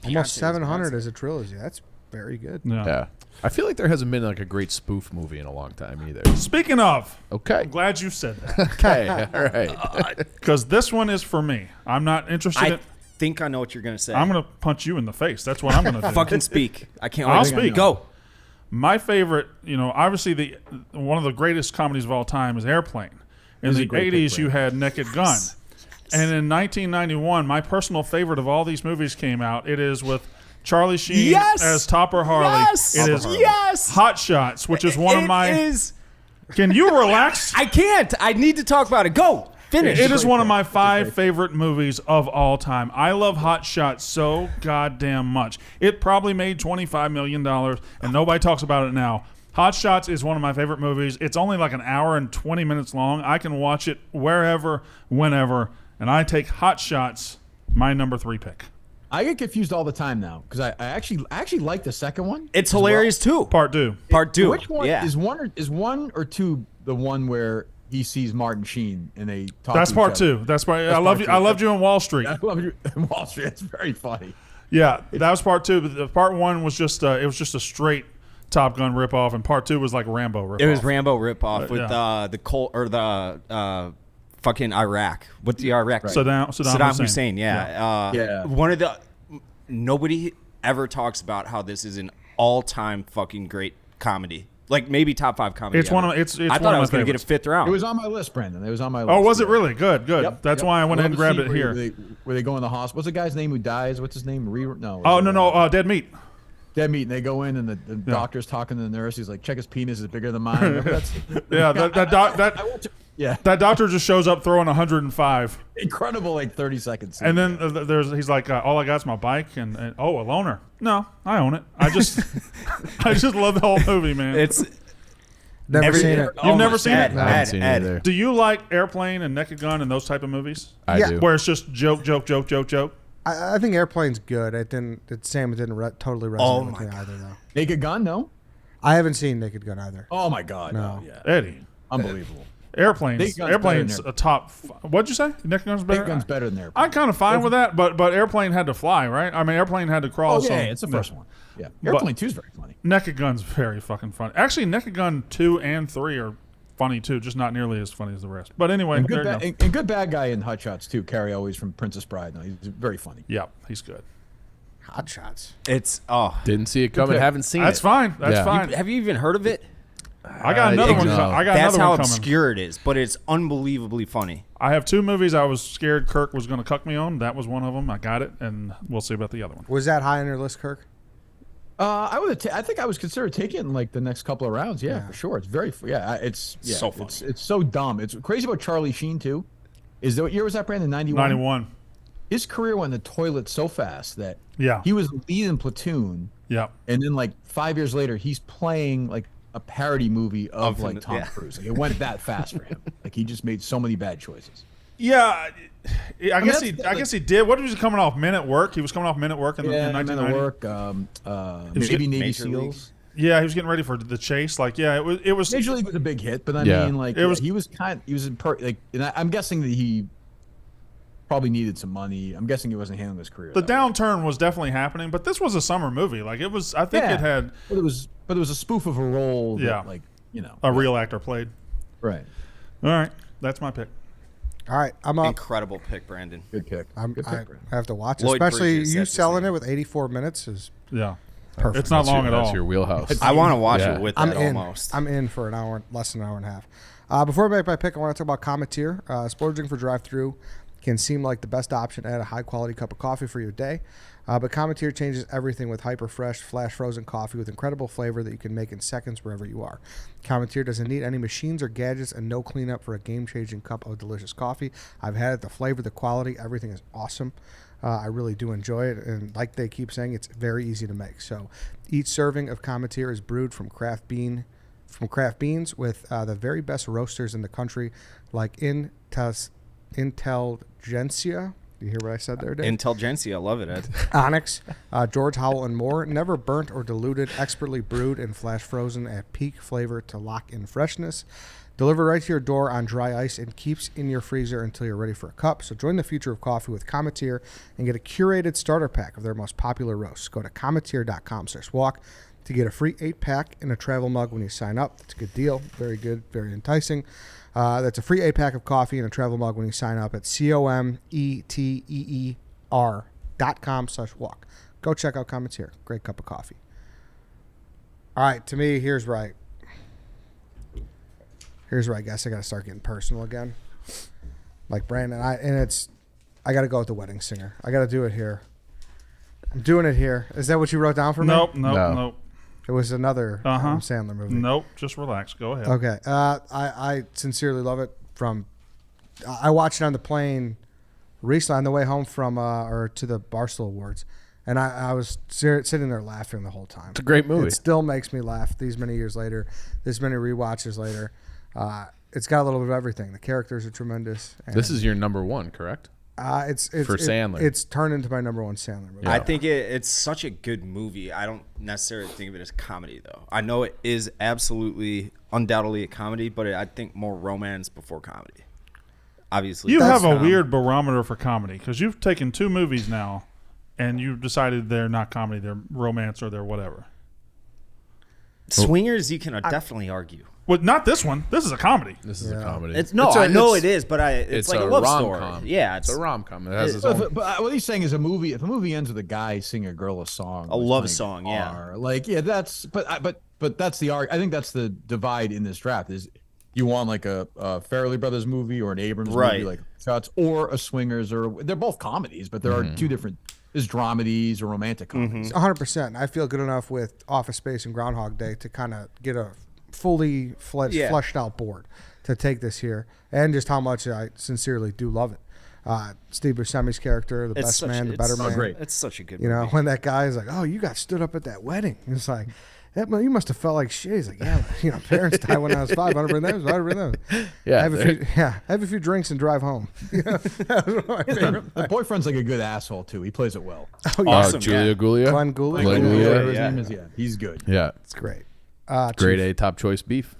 Almost Beyonce 700 as a trilogy. That's very good. Yeah. I feel like there hasn't been like a great spoof movie in a long time either. Speaking of, Okay. I'm glad you said that Okay. All right. because this one is for me. I'm not interested. I think I know what you're gonna say. I'm gonna punch you in the face. That's what I'm gonna do. Fucking speak. I can't. I'll wait. speak. Go. My favorite, obviously one of the greatest comedies of all time is Airplane. In the 80s, you had Naked Gun. And in 1991, my personal favorite of all these movies came out. It is with Charlie Sheen as Topper Harley. Yes. It is Hot Shots, which is one of my... Can you relax? I can't. I need to talk about it. Go. Finish. It is one of my 5 favorite movies of all time. I love Hot Shots so goddamn much. It probably made $25 million, and nobody talks about it now. Hot Shots is one of my favorite movies. It's only like an hour and 20 minutes long. I can watch it wherever, whenever, and I take Hot Shots, my number 3 pick. I get confused all the time now because I actually like the second one. It's hilarious too. Part 2. Part 2. Which one is one or two the one where he sees Martin Sheen and they talk? That's to part each other? 2. That's why I love you. I loved you in Wall Street. I love you in Wall Street. It's very funny. Yeah, that was part 2. But the part 1 was just a straight Top Gun ripoff, and part 2 was like Rambo ripoff. It was Rambo ripoff with yeah. the fucking Iraq. What's the Iraq? Right. Saddam Saddam Hussein. Yeah. One of the nobody ever talks about how this is an all-time fucking great comedy. Like maybe top 5 comedy. It's ever. one of it's. I thought I was going to get a 5th round. It was on my list, Brandon. It was on my list. Oh, was it really? Good. Yep, That's why I went ahead and grabbed it here. Where they go in the hospital. What's the guy's name who dies? What's his name? Oh no, Dead Meat. Dead Meat, and they go in, and the doctor's talking to the nurse. He's like, "Check his penis is bigger than mine." That doctor just shows up throwing 105. Incredible, like 30 seconds. And then he's like, "All I got's my bike," and a loner. No, I own it. I just love the whole movie, man. It's never seen it. You've never seen it? I haven't seen it either. Do you like Airplane and Naked Gun and those type of movies? I do. Where it's just joke. I think Airplane's good. It didn't totally resonate with me either, though. Naked Gun, no? I haven't seen Naked Gun either. Oh, my God. No. Yeah. Eddie. Unbelievable. Airplane's a top. What'd you say? Naked Gun's better. Naked Gun's better than Airplane. I'm kind of fine with that, but Airplane had to fly, right? I mean, Airplane had to crawl. Oh yeah, it's the first one. Yeah, Airplane 2 is very funny. Naked Gun's very fucking funny. Actually, Naked Gun 2 and 3 are funny too, just not nearly as funny as the rest. But anyway, and good bad guy in Hot Shots too. Carrie Elwes from Princess Bride. No, he's very funny. Yeah, he's good. Hot Shots. It's Didn't see it coming. Haven't seen That's it. fine. That's Yeah. fine. have you even heard of it? I got another one. I got That's another how one coming. obscure it is, but it's unbelievably funny. I have 2 movies I was scared Kirk was going to cuck me on. That was one of them. I got it, and we'll see about the other one. Was that high on your list, Kirk? I think I was considered taking it in like the next couple of rounds. Yeah, for sure. It's very so funny. It's so dumb. It's crazy about Charlie Sheen too. Is that what year was that, Brandon? 91. 91. His career went in the toilet so fast that Yeah. he was leading Platoon. Yeah. And then like 5 years later, he's playing like a parody movie of like Tom Cruise. Like, it went that fast for him. Like he just made so many bad choices. Yeah, I guess he did. What was he coming off? Men at Work. He was coming off Men at Work in 1990. Men at Work. Maybe Navy SEALs. Yeah, he was getting ready for The Chase. Like, yeah, it was. Major League was a big hit, but I mean, like, he was and I'm guessing that he probably needed some money. I'm guessing he wasn't handling his career. The downturn was definitely happening, but this was a summer movie. Like it was. I think it had. But it was a spoof of a role. Yeah. That, like a real actor played. Right. All right, that's my pick. All right, I'm up. Incredible pick, Brandon. Good pick. I have to watch it. Lloyd Especially Bridges, you that's his selling name. it with 84 minutes is. Yeah. Perfect. It's not long at That's all. your wheelhouse. I want to watch Yeah. it with I'm that in. almost. I'm in for an hour, less than an hour and a half. Before I make my pick, I want to talk about COMETEER. Splurging for drive-through can seem like the best option to add a high-quality cup of coffee for your day. But COMETEER changes everything with hyper-fresh, flash-frozen coffee with incredible flavor that you can make in seconds wherever you are. COMETEER doesn't need any machines or gadgets and no cleanup for a game-changing cup of delicious coffee. I've had it. The flavor, the quality, everything is awesome. I really do enjoy it. And like they keep saying, it's very easy to make. So each serving of COMETEER is brewed from craft beans with the very best roasters in the country, like Intelligentsia. You hear what I said there, Dave? Intelligentsia, I love it, Ed. Onyx, George Howell, and more. Never burnt or diluted, expertly brewed and flash frozen at peak flavor to lock in freshness. Delivered right to your door on dry ice and keeps in your freezer until you're ready for a cup. So join the future of coffee with COMETEER and get a curated starter pack of their most popular roasts. Go to cometeer.com/walk to get a free 8-pack and a travel mug when you sign up. That's a good deal. Very good. Very enticing. That's a free 8-pack of coffee and a travel mug when you sign up at cometeer.com/walk. Go check out COMETEER. Great cup of coffee. All right. To me, here's where I guess I got to start getting personal again. Like Brandon, I got to go with The Wedding Singer. I got to do it here. I'm doing it here. Is that what you wrote down for me? Nope. It was another Adam Sandler movie. Nope. Just relax. Go ahead. Okay. I sincerely love it. I watched it on the plane recently on the way home from or to the Barstool Awards, and I was sitting there laughing the whole time. It's a great movie. It still makes me laugh these many years later, this many rewatches later. It's got a little bit of everything. The characters are tremendous. This is your number one, correct? It's for Sandler. It's turned into my number one Sandler movie. Yeah. I think it's such a good movie. I don't necessarily think of it as comedy, though. I know it is absolutely, undoubtedly a comedy, but I think more romance before comedy. Obviously. You have a weird barometer for comedy because you've taken 2 movies now and you've decided they're not comedy, they're romance or they're whatever. Swingers, you can definitely argue. Well, not this one. This is a comedy. This is a comedy. I know it is, but it's like a love rom-com. story. Yeah, it's a rom-com. It has its own. But what he's saying is if a movie ends with a guy singing a girl a song, A love song, yeah. That's but that's the I think that's the divide in this draft is you want like a Farrelly Brothers movie or an Abrams movie like Shots or a Swingers or they're both comedies, but there are 2 different. There's dramedies or romantic comedies. 100%. I feel good enough with Office Space and Groundhog Day to kind of get a fully fleshed out board to take this here, and just how much I sincerely do love it. Steve Buscemi's character, the best man, the better man. Great. It's such a good You movie. know, when that guy is like, "Oh, you got stood up at that wedding," it's like, you must have felt like shit. He's like, "Yeah, parents died when I was 5. Yeah, have a few drinks and drive home." That was one of my favorite The boyfriend's like a good asshole too. He plays it well. Awesome, Julia Guglia. Glenn Gould. Glenn Gould, His yeah. name is, he's good. Yeah. It's great. Grade A top choice beef.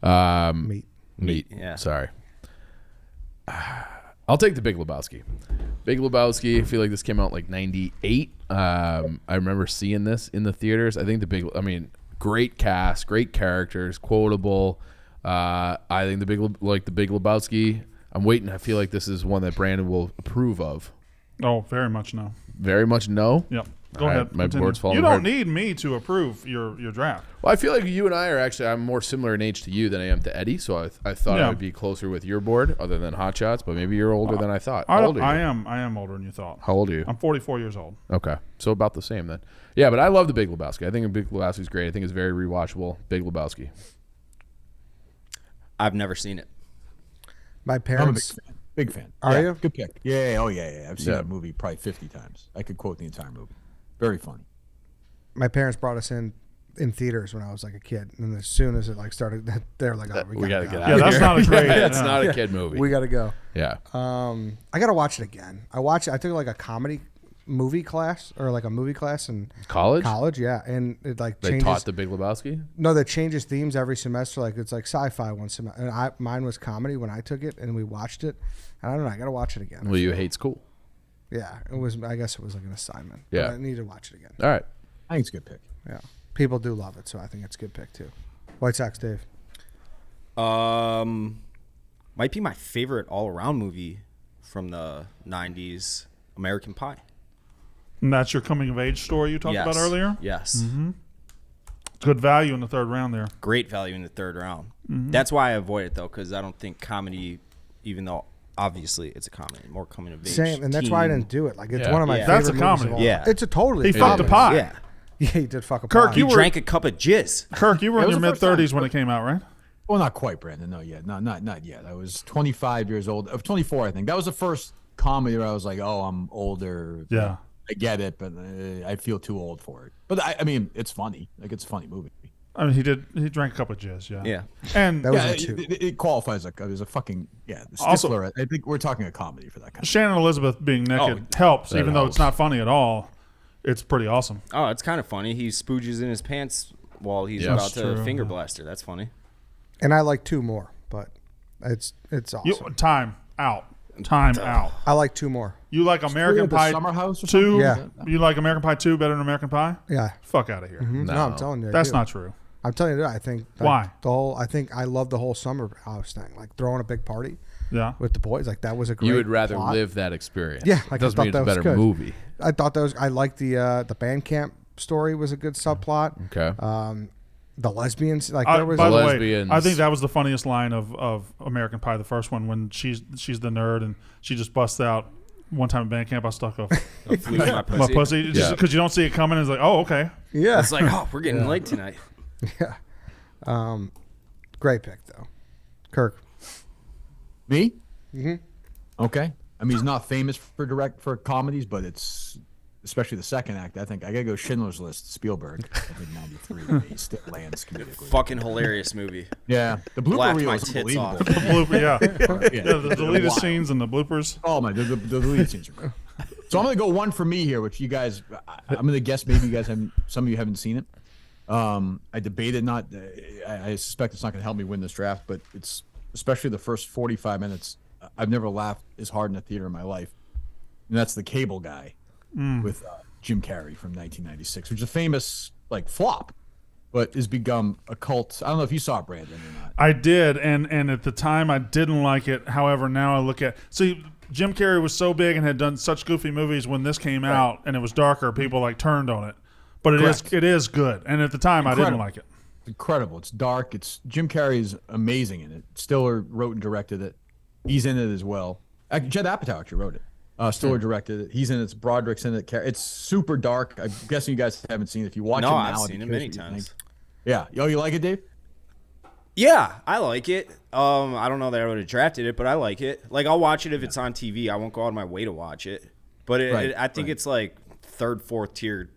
Meat. Yeah. Sorry. I'll take the Big Lebowski. Big Lebowski. I feel like this came out like 98. I remember seeing this in the theaters. I think great cast, great characters, quotable. I think the Big Lebowski. I'm waiting. I feel like this is one that Brandon will approve of. Oh, very much no. Very much no. Yep. Go All right, ahead. my Continue. board's falling You don't apart. need me to approve your draft. Well, I feel like you and I are actually. I'm more similar in age to you than I am to Eddie. So I thought I would be closer with your board, other than Hot Shots. But maybe you're older than I thought. How old are you? I am older than you thought. How old are you? I'm 44 years old. Okay, so about the same then. Yeah, but I love the Big Lebowski. I think the Big Lebowski is great. I think it's very rewatchable. Big Lebowski. I've never seen it. My I'm a parents. big fan. Are you? Good pick. Yeah. Oh yeah. I've seen Yeah. that movie probably 50 times. I could quote the entire movie. Very funny. My parents brought us in theaters when I was like a kid, and as soon as it started, they're like, "Oh, We gotta get out. Yeah, of that's here. not a great- That's no. not a kid movie. We got to go." Yeah. I got to watch it again. I took like a comedy movie class or like a movie class in College. yeah, and it like They changes. taught the Big Lebowski. No, that changes themes every semester. Like it's like sci-fi one semester, and mine was comedy when I took it, and we watched it. And I don't know. I got to watch it again. Well, you hate school. Yeah, it was. I guess it was like an assignment. Yeah. but I need to watch it again. All right. I think it's a good pick. Yeah, people do love it, so I think it's a good pick too. White Sox, Dave. Might be my favorite all-around movie from the 90s, American Pie. And that's your coming of age story you talked Yes. about earlier? Yes. Good value in the third round there. Great value in the third round. That's why I avoid it though, because I don't think comedy, even though obviously it's a comedy, more coming of age. Same, and that's why I didn't do it. Like, it's one of my Yeah. favorite That's a movies comedy. of all Yeah. time. It's a totally He fucked a comedy. pie. Yeah. Yeah, he did fuck a Kirk, pie. you You were drank a cup of jizz. Kirk, you were in was your the mid first time. 30s when it came out, right? Well, not quite, Brandon. No, yet. Not yet. I was 25 years old. Of 24, I think. That was the first comedy where I was like, oh, I'm older. Yeah. I get it, but I feel too old for it. But I mean, it's funny. Like, it's a funny movie. I mean, he drank a cup of jizz, yeah. Yeah. And That was Yeah, a two. it qualifies like there's a fucking the Also- Stifler. I think we're talking a comedy for that kind of. Shannon Elizabeth being naked helps, even though it's not funny at all. It's pretty awesome. Oh, it's kind of funny. He spooges in his pants while he's Yeah. about That's to true. finger blast her. That's funny. And I like two more, but it's awesome. Time out. Time out. I like two more. You like American The Pie Summer House or 2? something? Yeah. You like American Pie 2 better than American Pie? Yeah. Fuck out of here. No, I'm telling you. I That's do. not true. I'm telling you, I think Why? I think I love the whole summer house thing, like throwing a big party Yeah. with the boys. Like, that was a great. You would rather plot. live that experience. Yeah, like, I doesn't thought mean it's that a was better good. movie. I thought that was. I liked the band camp story was a good subplot. Okay. The lesbians, like, I, there was. by the way, lesbians. I think that was the funniest line of American Pie, the first one, when she's the nerd and she just busts out. One time at band camp, I stuck a Flew my pussy. my pussy just Yeah. because you don't see it coming. It's like, oh, okay. Yeah. It's like, oh, we're getting late tonight. Great pick though, Kirk. Me? Okay. I mean, he's not famous for comedies, but it's especially the second act. I think I gotta go Schindler's List. Spielberg. I think '93. He still lands comedically. Fucking hilarious movie. Yeah, the blooper Laughed reel my is tits unbelievable. off. The blooper, yeah. Yeah, The deleted scenes and the bloopers. Oh my, the deleted scenes are great. So I'm gonna go one for me here, which you guys, I'm gonna guess maybe you guys haven't, some of you haven't seen it. I debated not. I suspect it's not gonna help me win this draft, but it's especially the first 45 minutes. I've never laughed as hard in a theater in my life, and that's The Cable Guy with Jim Carrey from 1996, which is a famous like flop, but has become a cult. I don't know if you saw it, Brandon, or not. I did, and at the time I didn't like it. However, now I look at Jim Carrey was so big and had done such goofy movies. When this came out and it was darker, people like turned on it. But it is good. And at the time I didn't like it. Incredible. It's dark. It's Jim Carrey is amazing in it. Stiller wrote and directed it. He's in it as well. Judd Apatow actually wrote it. Stiller directed it. He's in it. It's Broderick's in it. It's super dark. I'm guessing you guys haven't seen it. If you watch it No, now, I've I'd be seen it curious many what you times. think. Yeah. Oh, you like it, Dave? Yeah, I like it. I don't know that I would have drafted it, but I like it. Like, I'll watch it if it's on TV. I won't go out of my way to watch it. But I think it's like third, fourth tier.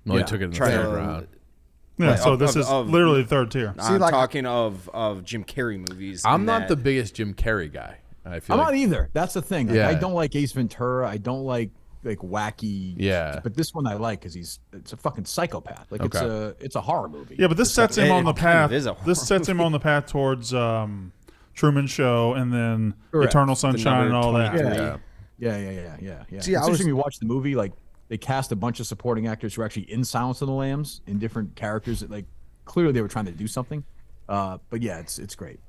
Well, Yeah. he took it in the Try third to- round. Yeah, so of- this is of- literally third tier. See, I'm like- talking of Jim Carrey movies. I'm and not that- the biggest Jim Carrey guy. I feel I'm like not either. That's the thing. Like, Yeah. I don't like Ace Ventura. I don't like wacky. Yeah. But this one I like because it's a fucking psychopath. Like it's a horror movie. Yeah, but this sets him on the it kind of path. is a horror This sets him on the path towards Truman Show and then Correct. Eternal Sunshine and number all that. 23. Yeah. See, It's I was- interesting. We watched the movie. Like they cast a bunch of supporting actors who are actually in Silence of the Lambs in different characters. That like clearly they were trying to do something. But yeah, it's great.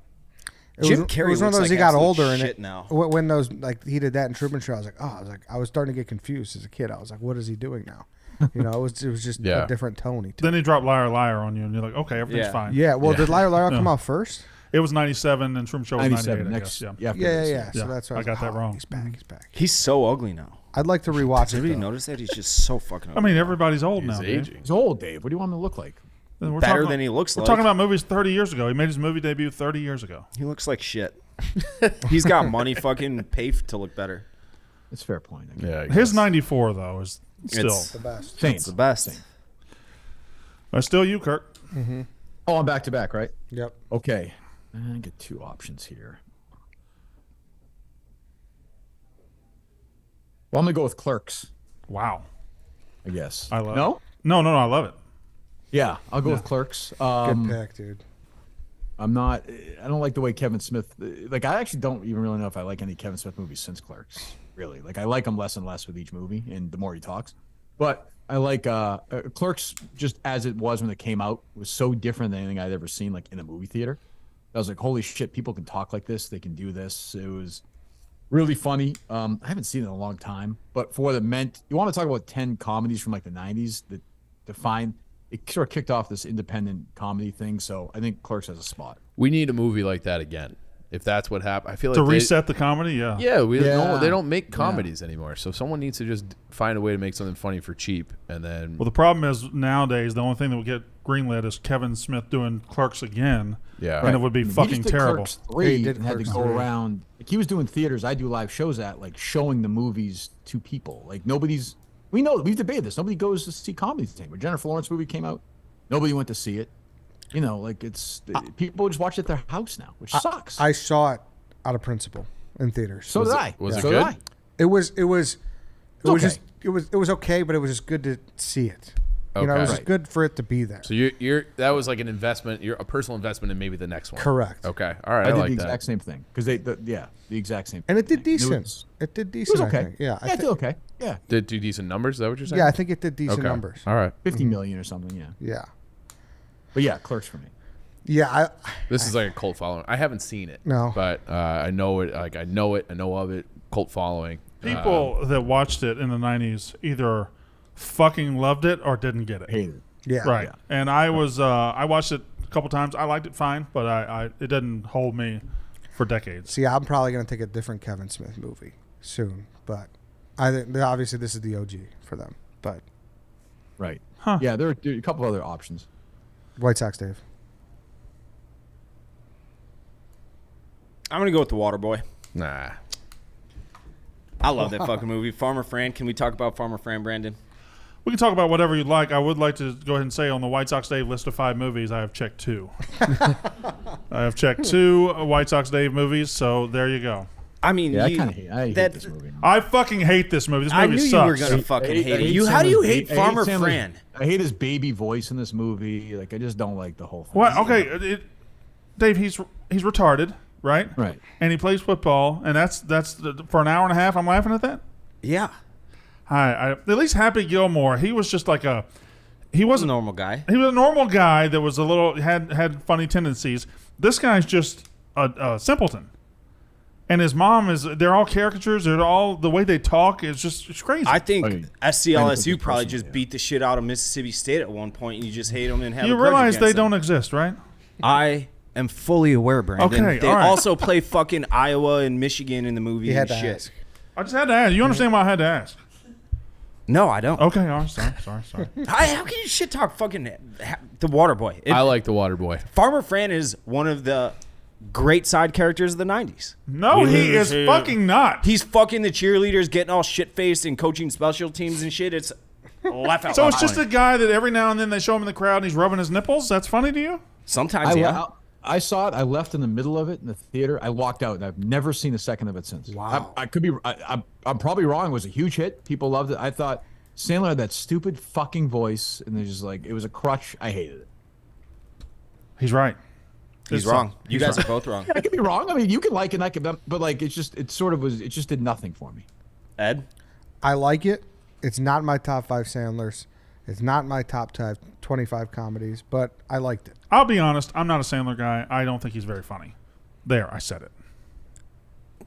Jim It Carrey was one of looks those he like got absolute older and shit now. when those like he did that in Truman Show, I was starting to get confused as a kid. I was like, what is he doing now? You know, it was just Yeah. a different tone. He took. Then he dropped Liar Liar on you, and you're like, okay, everything's Yeah. fine. Yeah, well, did Liar Liar come out first? It was 97, and Truman Show was 98, 97 I next. guess. Yeah. Yeah. after Yeah, this, yeah. So Yeah, that's why I was got like, that wrong. He's back. He's back. He's so ugly now. I'd like to rewatch Have it. you though. noticed that? He's just so fucking I ugly. mean, everybody's old He's now. Dude. aging. He's old, Dave. What do you want him to look like? We're Better talking- than he looks We're like. talking about movies 30 years ago. He made his movie debut 30 years ago. He looks like shit. He's got money fucking pay to look better. It's a fair point. I guess. Yeah, I His guess. 94, though, is still. It's The best. Same. the best. Still you, Kirk. Oh, I'm back to back, right? Yep. Okay. I get two options here. Well, I'm gonna go with Clerks, Wow. I guess. I love No? it. No, I love it. Yeah, I'll go with Clerks. Good pick, dude. I don't like the way Kevin Smith, like, I actually don't even really know if I like any Kevin Smith movies since Clerks, really. Like, I like him less and less with each movie, and the more he talks. But I like Clerks just as it was when it came out was so different than anything I'd ever seen, like, in a movie theater. I was like, holy shit, people can talk like this. They can do this. It was Really funny. I haven't seen it in a long time, but for what it meant, you want to talk about 10 comedies from like the 90s that define it, sort of kicked off this independent comedy thing. So I think Clerks has a spot. We need a movie like that again. If that's what happened, I feel like To reset the comedy, yeah. Yeah, Yeah. they don't make comedies anymore. So someone needs to just find a way to make something funny for cheap, and then. Well, the problem is nowadays the only thing that would get greenlit is Kevin Smith doing Clerks again. Yeah. And it would be He fucking just did terrible. Clerks 3 He did and had to Clerks go 3. around. Like he was doing theaters. I do live shows at, like showing the movies to people. Like nobody's. We've debated this. Nobody goes to see comedies anymore. Jennifer Lawrence movie came out. Nobody went to see it. You know, like it's people just watch it at their house now, which sucks. I saw it out of principle in theaters. so did I. was it so good? Did I. It was okay. just it was okay, but it was just good to see it. You know, it Okay. was Right. just good for it to be there. So you're that was like an investment. You're a personal investment in maybe the next one. Correct. Okay. All right. I I did like the that. exact same thing because the exact same. And it did thing. decent. It did It decent. was okay. I think. Yeah, it did okay. Yeah, Did do decent numbers? Is that what you're saying? yeah, I think it did decent Okay. numbers. All right. 50 million or something. Yeah, Yeah, but yeah, Clerks for me. yeah. This is like a cult following. I haven't seen it. No. But I know it. Like I know it. I know of it. Cult following. People that watched it in the 90s either fucking loved it or didn't get it. Hated it. Yeah, Right. And I watched it a couple times. I liked it fine, but it didn't hold me for decades. See, I'm probably gonna take a different Kevin Smith movie soon, but I think obviously this is the OG for them. But Right. Huh. Yeah, there are a couple other options. White Sox, Dave. I'm gonna go with The Waterboy. Nah. I love that fucking movie. Farmer Fran. Can we talk about Farmer Fran, Brandon? We can talk about whatever you'd like. I would like to go ahead and say on the White Sox Dave list of 5 movies, I have checked 2. I have checked 2 White Sox Dave movies, so there you go. I mean, Yeah, you, I hate that- this movie. I fucking hate this movie. This I movie knew sucks. you were gonna fucking hate it. How do you hate I Farmer Sandler's- Fran? I hate his baby voice in this movie. Like I just don't like the whole thing. What? Okay, Dave, he's retarded, right? Right. And he plays football, and that's for an hour and a half. I'm laughing at that. Yeah, At least Happy Gilmore, he was just like he he's a wasn't. normal guy. He was a normal guy that was a little had funny tendencies. This guy's just a simpleton, and his mom is—they're all caricatures. They're all the way they talk is it's crazy. I think Okay. SCLSU I probably think just yeah. beat the shit out of Mississippi State at one point, and you just hate them and have. you a grudge realize they against them. don't exist, right? I am fully aware, Brandon. Okay, they all right. also play fucking Iowa and Michigan in the movie He and had to shit. ask. I just had to ask. You understand why I had to ask? No, I don't. Okay, all right, sorry. How can you shit talk fucking The Waterboy? I like The Waterboy. Farmer Fran is one of the great side characters of the 90s. No, he is fucking not. He's fucking the cheerleaders, getting all shit-faced and coaching special teams and shit. It's laugh out So loud it's just a funny. guy that every now and then they show him in the crowd and he's rubbing his nipples. That's funny to you? Sometimes, yeah. I saw it. I left in the middle of it in the theater. I walked out, and I've never seen a second of it since. Wow. I could be. I'm probably wrong. It was a huge hit. People loved it. I thought Sandler had that stupid fucking voice, and they're just like it was a crutch. I hated it. He's right. He's It's- wrong. You he's guys right. are both wrong. I could be wrong. I mean, you can like it, but like it just did nothing for me. Ed? I like it. It's not my top 5 Sandlers. It's not my top 25 comedies, but I liked it. I'll be honest. I'm not a Sandler guy. I don't think he's very funny. There, I said it.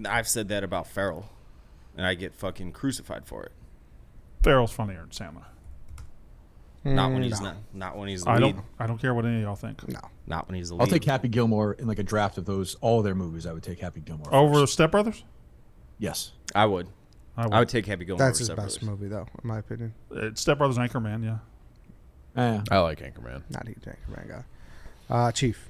I've said that about Farrell, and I get fucking crucified for it. Farrell's funnier than Sandler. Not when he's no. not when he's the I lead. don't care what any of y'all think. No. Not when he's the lead. I'll take Happy Gilmore in like a draft of those all their movies. I would take Happy Gilmore Over first. Step Brothers? Yes. I would. I I would take Happy Gilmore. That's over his Step best Brothers. movie, though, in my opinion. Step Brothers and Anchorman, yeah. I like Anchorman. Not Heat Anchorman guy. Chief.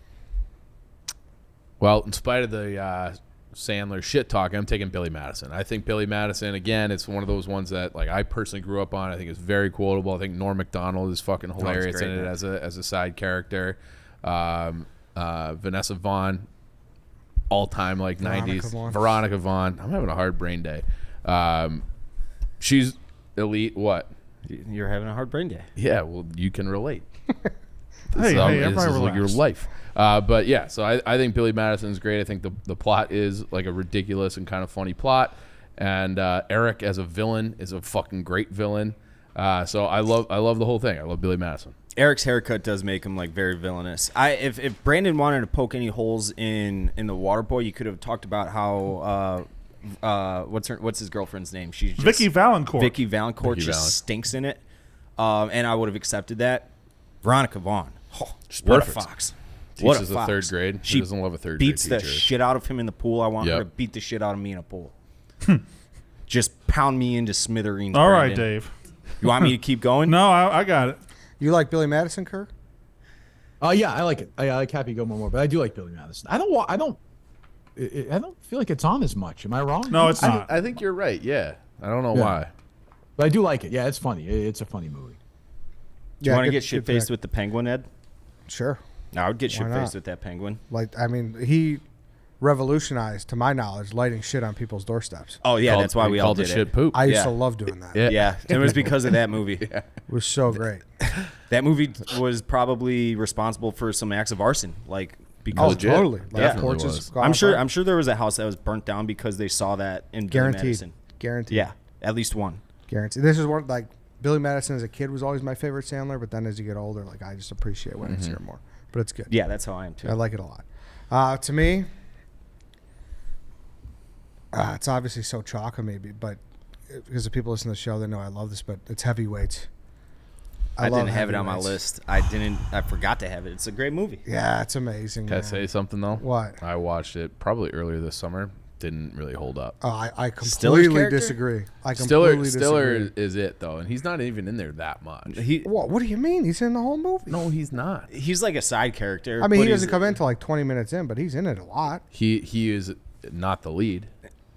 Well, in spite of the Sandler shit talk, I'm taking Billy Madison. I think Billy Madison, again, it's one of those ones that like I personally grew up on. I think it's very quotable. I think Norm Macdonald is fucking hilarious great, in it man. as a side character. Vanessa Vaughn, all time like Veronica 90s. Vaughn. Veronica Vaughn. I'm having a hard brain day. She's elite. What? You're having a hard brain day. Yeah, well, you can relate. Hey, So, hey, this everybody is like your relax. life. But yeah, so I think Billy Madison's great. I think the plot is like a ridiculous and kind of funny plot. And Eric as a villain is a fucking great villain. So I love the whole thing. I love Billy Madison. Eric's haircut does make him like very villainous. If Brandon wanted to poke any holes in the Waterboy, you could have talked about how what's his girlfriend's name? She's just, Vicky Valancourt. Vicky Valancourt just stinks in it, and I would have accepted that. Veronica Vaughn, what a fox! What a Teaches the fox. third grade. She Who doesn't love a third beats grade the teacher? shit out of him in the pool. I want her to beat the shit out of me in a pool. Just pound me into smithereens. All right, Brandon. Dave. You want me to keep going? No, I got it. You like Billy Madison, Kirk? Yeah, I like it. I like Happy Gilmore more, but I do like Billy Madison. I don't feel like it's on as much. Am I wrong? No, it's not. I think you're right. Yeah. I don't know why. But I do like it. Yeah, it's funny. It's a funny movie. Do you want to good- get good shit faced pick. with the penguin, Ed? Sure. No, I would get Why shit not? faced with that penguin. Like, I mean, he revolutionized, to my knowledge, lighting shit on people's doorsteps. Oh yeah, Called- that's why he we all called did the it. shit poop. I used Yeah. to love doing that. Yeah. Yeah, it was because of that movie. It was so great. That movie was probably responsible for some acts of arson, like Oh, because Legit. totally. Like Definitely porches was. gone I'm off sure fire. I'm sure there was a house that was burnt down because they saw that in Billy Guaranteed. Madison. Guaranteed. Yeah, at least one. Guaranteed. This is one, like, Billy Madison as a kid was always my favorite Sandler, but then as you get older, like, I just appreciate when I see it more. But it's good. Yeah, that's how I am too. I like it a lot. To me, it's obviously so chalk of maybe, but because the people listen to the show, they know I love this, but it's Heavyweights. I love didn't have it on my Heavyweights. list. I forgot to have it. It's a great movie. Yeah, it's amazing. Can I man. say something, though? What? I watched it probably earlier this summer. Didn't really hold up. Oh, I Stiller's completely character? disagree. I Stiller completely disagree. is it, though, and he's not even in there that much. What do you mean? He's in the whole movie. No, he's not. He's like a side character. I mean, but he doesn't he's- come in until like 20 minutes in, but he's in it a lot. He is not the lead.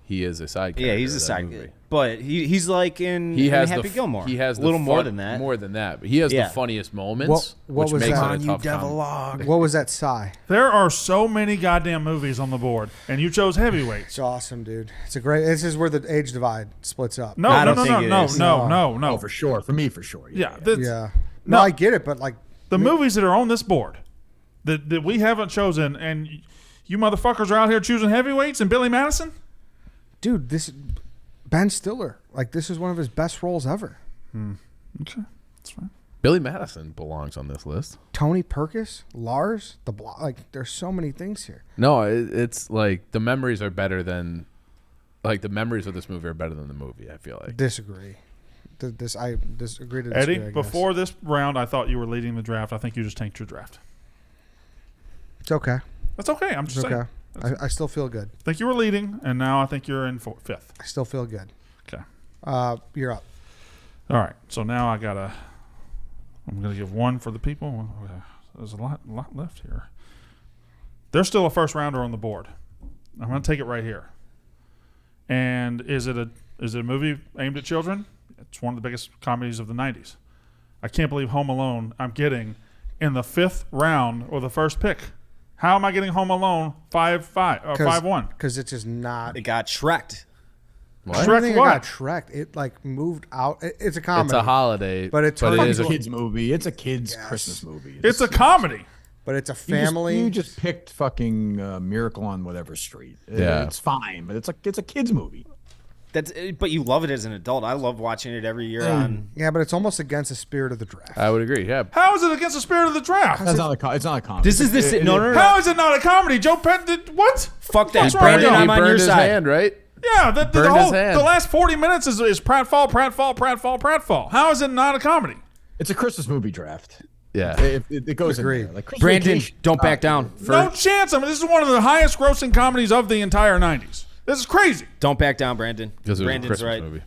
He is a side character. Yeah, he's a of that side movie. guy. But he's like in, He has Happy the Gilmore. He has a little the more fun- than that. More than that. But he has Yeah. the funniest moments, What which was makes that? it a tough comedy. log. What was that sigh? There are so many goddamn movies on the board, and you chose Heavyweights. It's awesome, dude. It's a great. This is where the age divide splits up. No, I no, don't no, think it no, is. no, no, no. Oh, for sure. For me, for sure. Yeah, Yeah. No. No, I get it, but like the movies that are on this board that we haven't chosen, and you motherfuckers are out here choosing Heavyweights and Billy Madison. dude, this Ben Stiller, like this is one of his best roles ever. Okay, that's fine. Billy Madison belongs on this list. Tony Perkis, Lars, like there's so many things here. No, it's like the memories are better than, like the memories of this movie are better than the movie. I feel like. Disagree. I disagree to disagree. Eddie, I guess. before this round, I thought you were leading the draft. I think you just tanked your draft. It's okay. That's okay. I'm It's just saying. okay. I still feel good. I think you were leading, and now I think you're in fifth. I still feel good. Okay. You're up. All right. So now I'm gonna give one for the people. There's a lot left here. There's still a first rounder on the board. I'm gonna take it right here. And is it a movie aimed at children? It's one of the biggest comedies of the 90s. I can't believe Home Alone I'm getting in the fifth round or the first pick. How am I getting Home Alone 5-5 or 5-1? Because it's just not. It got Shrek'd. What? I don't think it what? got Shrek. It like moved out. It's a comedy. It's a holiday, But it it turned is It's a a kid's movie. It's a kid's Christmas movie. It's a comedy. But it's a You just- family. You just picked fucking Miracle on whatever street. Yeah. It's fine, but it's a kid's movie. But you love it as an adult. I love watching it every year on. Yeah, but it's almost against the spirit of the draft. I would agree. Yeah, How is it against the spirit of the draft? It's not a comedy. This is this. No. How is it not a comedy? Joe Penn did what? Fuck that, What's wrong with Brandon. you? I'm he on your burned his side. hand, right? Yeah, the Burned his hand. the last 40 minutes is pratfall. How is it not a comedy? It's a Christmas movie draft. Yeah. It goes Agreed. in there. Like Christmas Brandon, Vacation. don't back down. No chance. I mean, this is one of the highest grossing comedies of the entire 90s. This is crazy. Don't back down, Brandon. Because it was a Brandon's Christmas right. movie.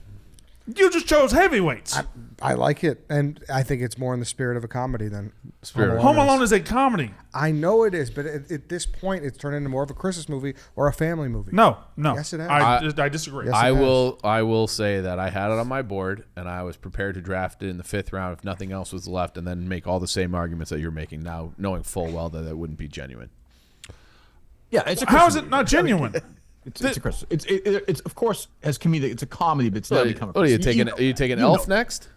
You just chose Heavyweights. I like it, and I think it's more in the spirit of a comedy than Spirit of Home Alone is a comedy. I know it is, but at this point, it's turned into more of a Christmas movie or a family movie. No. Yes, it has. I disagree. Yes. I it has. will say that I had it on my board and I was prepared to draft it in the fifth round if nothing else was left, and then make all the same arguments that you're making now, knowing full well that it wouldn't be genuine. Yeah, it's a How Christmas is it movie. not genuine? It's a Christmas. It's of course has comedic. It's a comedy, but it's now become a What are you Christmas- taking? know- Are you taking you Elf know. next?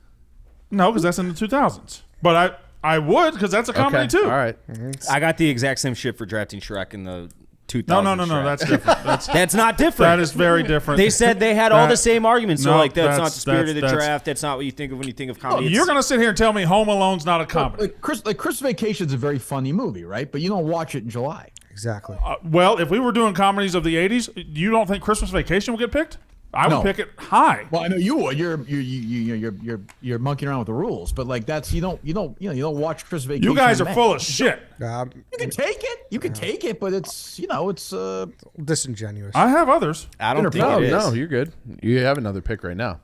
No, because that's in the 2000s. But I would, because that's a comedy Okay. too. All right. I got the exact same shit for drafting Shrek in the 2000s. No. Shrek. That's different. That's not different. That is very different. They said they had all the same arguments. So No, like that's not that's- the spirit of the that's- draft. That's not what you think of when you think of Oh, comedy. you're going to sit here and tell me Home Alone's not a comedy. Christmas Vacation is a very funny movie, right? But you don't watch it in July. Exactly. Well, if we were doing comedies of the 80s, you don't think Christmas Vacation would get picked? I would No. pick it high. Well, I know you would. You're monkeying around with the rules, but like that's you don't watch Christmas Vacation. You guys are in May. full of shit. You can take it. You can take it, but it's Disingenuous. I have others. I don't think No, it is. no, you're good. You have another pick right now.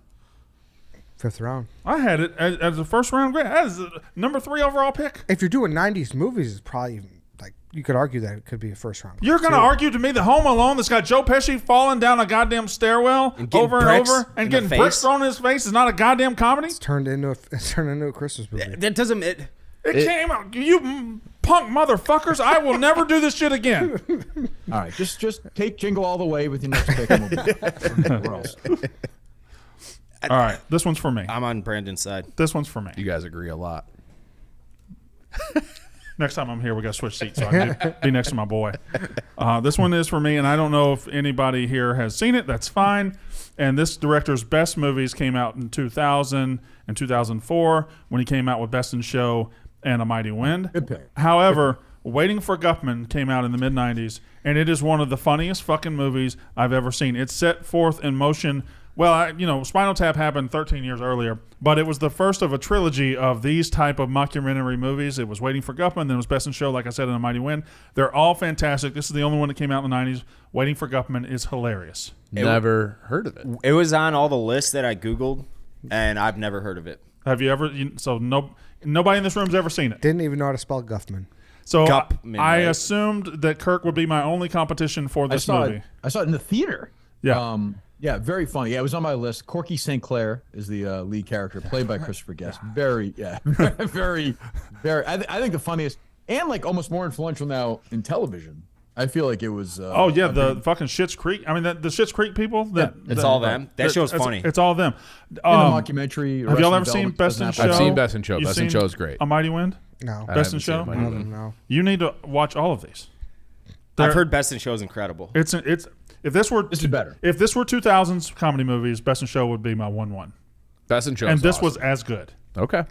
5th round. I had it as a first round grade. As a number 3 overall pick. If you're doing 90s movies, it's probably like you could argue that it could be a first round. You're going to argue to me that Home Alone that's got Joe Pesci falling down a goddamn stairwell And getting over and bricks over and in the getting face? bricks thrown in his face is not a goddamn comedy? It's turned into a Christmas movie. That doesn't. It came out. You punk motherfuckers. I will never do this shit again. all right. Just take Jingle All the Way with your next pick. And we'll move on. Where else? All right. This one's for me. I'm on Brandon's side. This one's for me. You guys agree a lot. Next time I'm here, we got to switch seats so I can be next to my boy. This one is for me, and I don't know if anybody here has seen it. That's fine. And this director's best movies came out in 2000 and 2004 when he came out with Best in Show and A Mighty Wind. Good pick. However, Waiting for Guffman came out in the mid-90s, and it is one of the funniest fucking movies I've ever seen. It's set forth in motion. Well, Spinal Tap happened 13 years earlier, but it was the first of a trilogy of these type of mockumentary movies. It was Waiting for Guffman, then it was Best in Show, like I said, and A Mighty Wind. They're all fantastic. This is the only one that came out in the 90s. Waiting for Guffman is hilarious. Never heard of it. It was on all the lists that I Googled, and I've never heard of it. Have you ever? Nobody in this room's ever seen it. Didn't even know how to spell Guffman. So Guffman, I right? assumed that Kirk would be my only competition for this movie. I saw it in the theater. Yeah. Yeah, very funny. Yeah, it was on my list. Corky St. Clair is the lead character, played by Christopher Guest. Very, very. I think the funniest and like almost more influential now in televion. I feel like it was. The fucking Schitt's Creek. I mean, the Schitt's Creek people. It's all them. That show's funny. It's all them. in a mockumentary. Have y'all ever seen Best in Show? I've seen Best in Show. You've Best in seen Show is great. A Mighty Wind. No. I Best in haven't seen Show. A Mighty Wind. No. You need to watch all of these. I've heard Best in Show is incredible. It's if this were This is better. If this were 2000s comedy movies, Best in Show would be my 1-1. Best in Show. And is this awesome. was as good. Okay.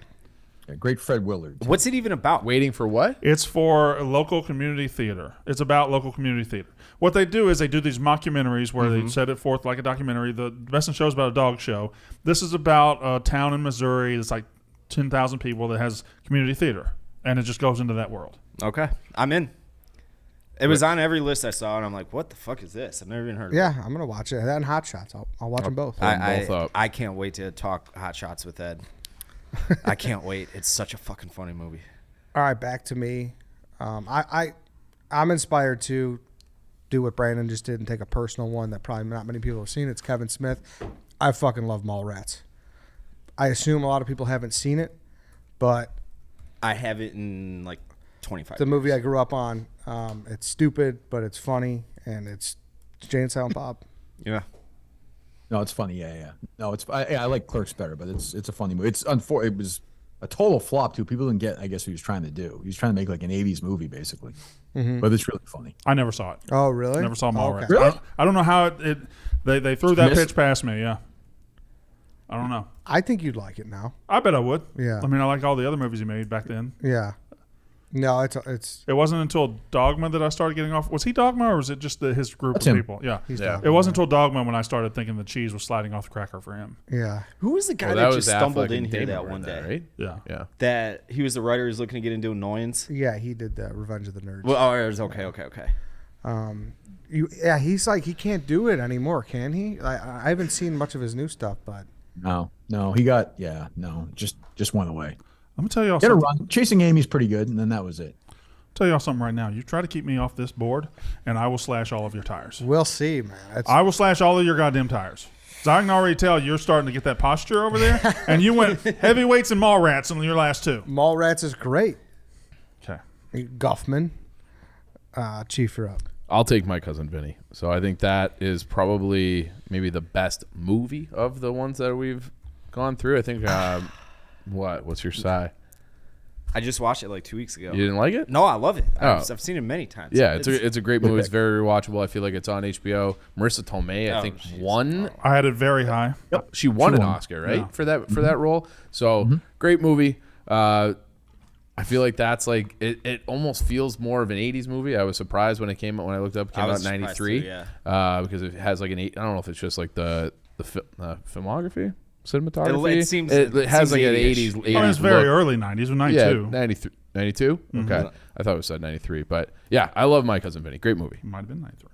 Yeah, great Fred Willard. What's it even about? Waiting for what? It's for local community theater. It's about local community theater. What they do is they do these mockumentaries where they set it forth like a documentary. The Best in Show is about a dog show. This is about a town in Missouri that's like 10,000 people that has community theater. And it just goes into that world. Okay, I'm in. It was on every list I saw, and I'm like, what the fuck is this? I've never even heard of it. Yeah, I'm gonna watch it. That and Hot Shots. I'll watch them both. both up. I can't wait to talk Hot Shots with Ed. I can't wait. It's such a fucking funny movie. All right, back to me. I'm inspired to do what Brandon just did and take a personal one that probably not many people have seen. It's Kevin Smith. I fucking love Mallrats. I assume a lot of people haven't seen it, but I have it in like 25 the movie I grew up on. It's stupid, but it's funny, and it's Jay and Silent Bob. Yeah. No, it's funny. Yeah. No, I like Clerks better, but it's a funny movie. It was a total flop too. People didn't get, I guess, what he was trying to do. He was trying to make like an 80s movie basically, but it's really funny. I never saw it. Oh, really? Never saw Mallrats. Okay. Really? I don't know how they threw that Missed? pitch past me. Yeah. I don't know. I think you'd like it now. I bet I would. Yeah. I mean, I like all the other movies he made back then. Yeah. No, it's It wasn't until Dogma that I started getting off. Was he Dogma or was it just his group That's of him. people? Yeah. he's Yeah. done. It wasn't until Dogma when I started thinking the cheese was sliding off the cracker for him. Yeah. Who was the guy Well, that, was just stumbled Affleck in and here Damon that were one in day? that, right? Yeah. Yeah. That he was the writer who's looking to get into Annoyance? Yeah, he did Revenge of the Nerds. Well, it was okay. He's like, he can't do it anymore, can he? I haven't seen much of his new stuff, but No, he got just went away. I'm gonna tell y'all Get a something. run. Chasing Amy's pretty good, and then that was it. Tell y'all something right now. You try to keep me off this board, and I will slash all of your tires. we'll see, man. I will slash all of your goddamn tires. So I can already tell you're starting to get that posture over there, and you went heavyweights and Mallrats in your last two. Mallrats is great. Okay. Guffman, Chief, you're up. I'll take My Cousin Vinny. So I think that is probably maybe the best movie of the ones that we've gone through. I think, what's your sigh? I just watched it like 2 weeks ago. You didn't like it? No, I love it. Oh. I've seen it many times. Yeah, it's a great movie. It's very rewatchable. I feel like it's on HBO. Marissa Tomei, I think, won. I had it very high. She won an won. Oscar, right, Yeah. for that role. So great movie. I I feel like that's like it almost feels more of an 80s movie. I was surprised when it came out, when I looked up, it came out in 93. Too, because it has like an 8, I don't know if it's just like the filmography, cinematography. It has like an 80s. 80s. Oh, it's very look. early 90s, 92. Yeah, 93. 92? Okay. I thought it said 93. But yeah, I love My Cousin Vinny. Great movie. Might have been 93.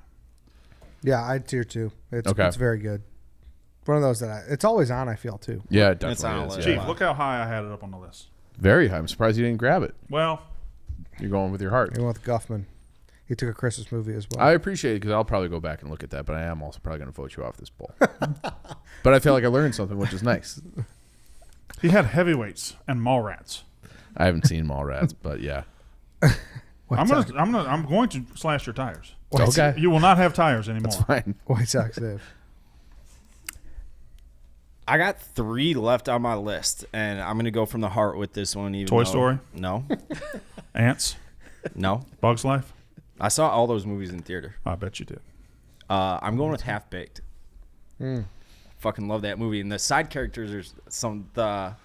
Yeah, I'd tier 2. It's Okay. it's very good. One of those that it's always on. I feel too. Yeah, it It's definitely on is. a Yeah. list. Chief, look how high I had it up on the list. Very high. I'm surprised you didn't grab it. Well, You're going with your heart. He went with Guffman. He took a Christmas movie as well. I appreciate it because I'll probably go back and look at that, but I am also probably going to vote you off this poll. But I feel like I learned something, which is nice. he had heavyweights and Mallrats. I haven't seen Mallrats, but yeah. I'm going to slash your tires. Okay. You will not have tires anymore. That's fine. White Sox Dave. I got 3 left on my list, and I'm gonna go from the heart with this one. Even Toy though- Story? No, Ants, no. Bugs Life. I saw all those movies in theater. I bet you did. I'm going with Half Baked. Fucking love that movie, and the side characters are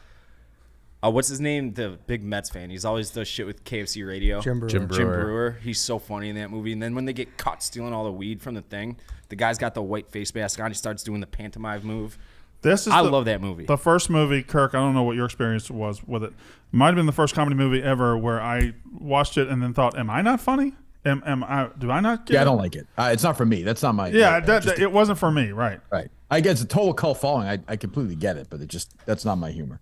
what's his name? The big Mets fan. He's always the shit with KFC Radio. Jim Brewer. Jim Jim Brewer. Brewer. He's so funny in that movie. And then when they get caught stealing all the weed from the thing, the guy's got the white face mask on. He starts doing the pantomime move. I love that movie. The first movie, Kirk, I don't know what your experience was with it. Might have been the first comedy movie ever where I watched it and then thought, am I not funny? Do I not get Yeah, I it? don't like it. It's not for me. That's not my. Yeah, it wasn't for me, right. right. I get it's a total cult following. I completely get it, but that's not my humor.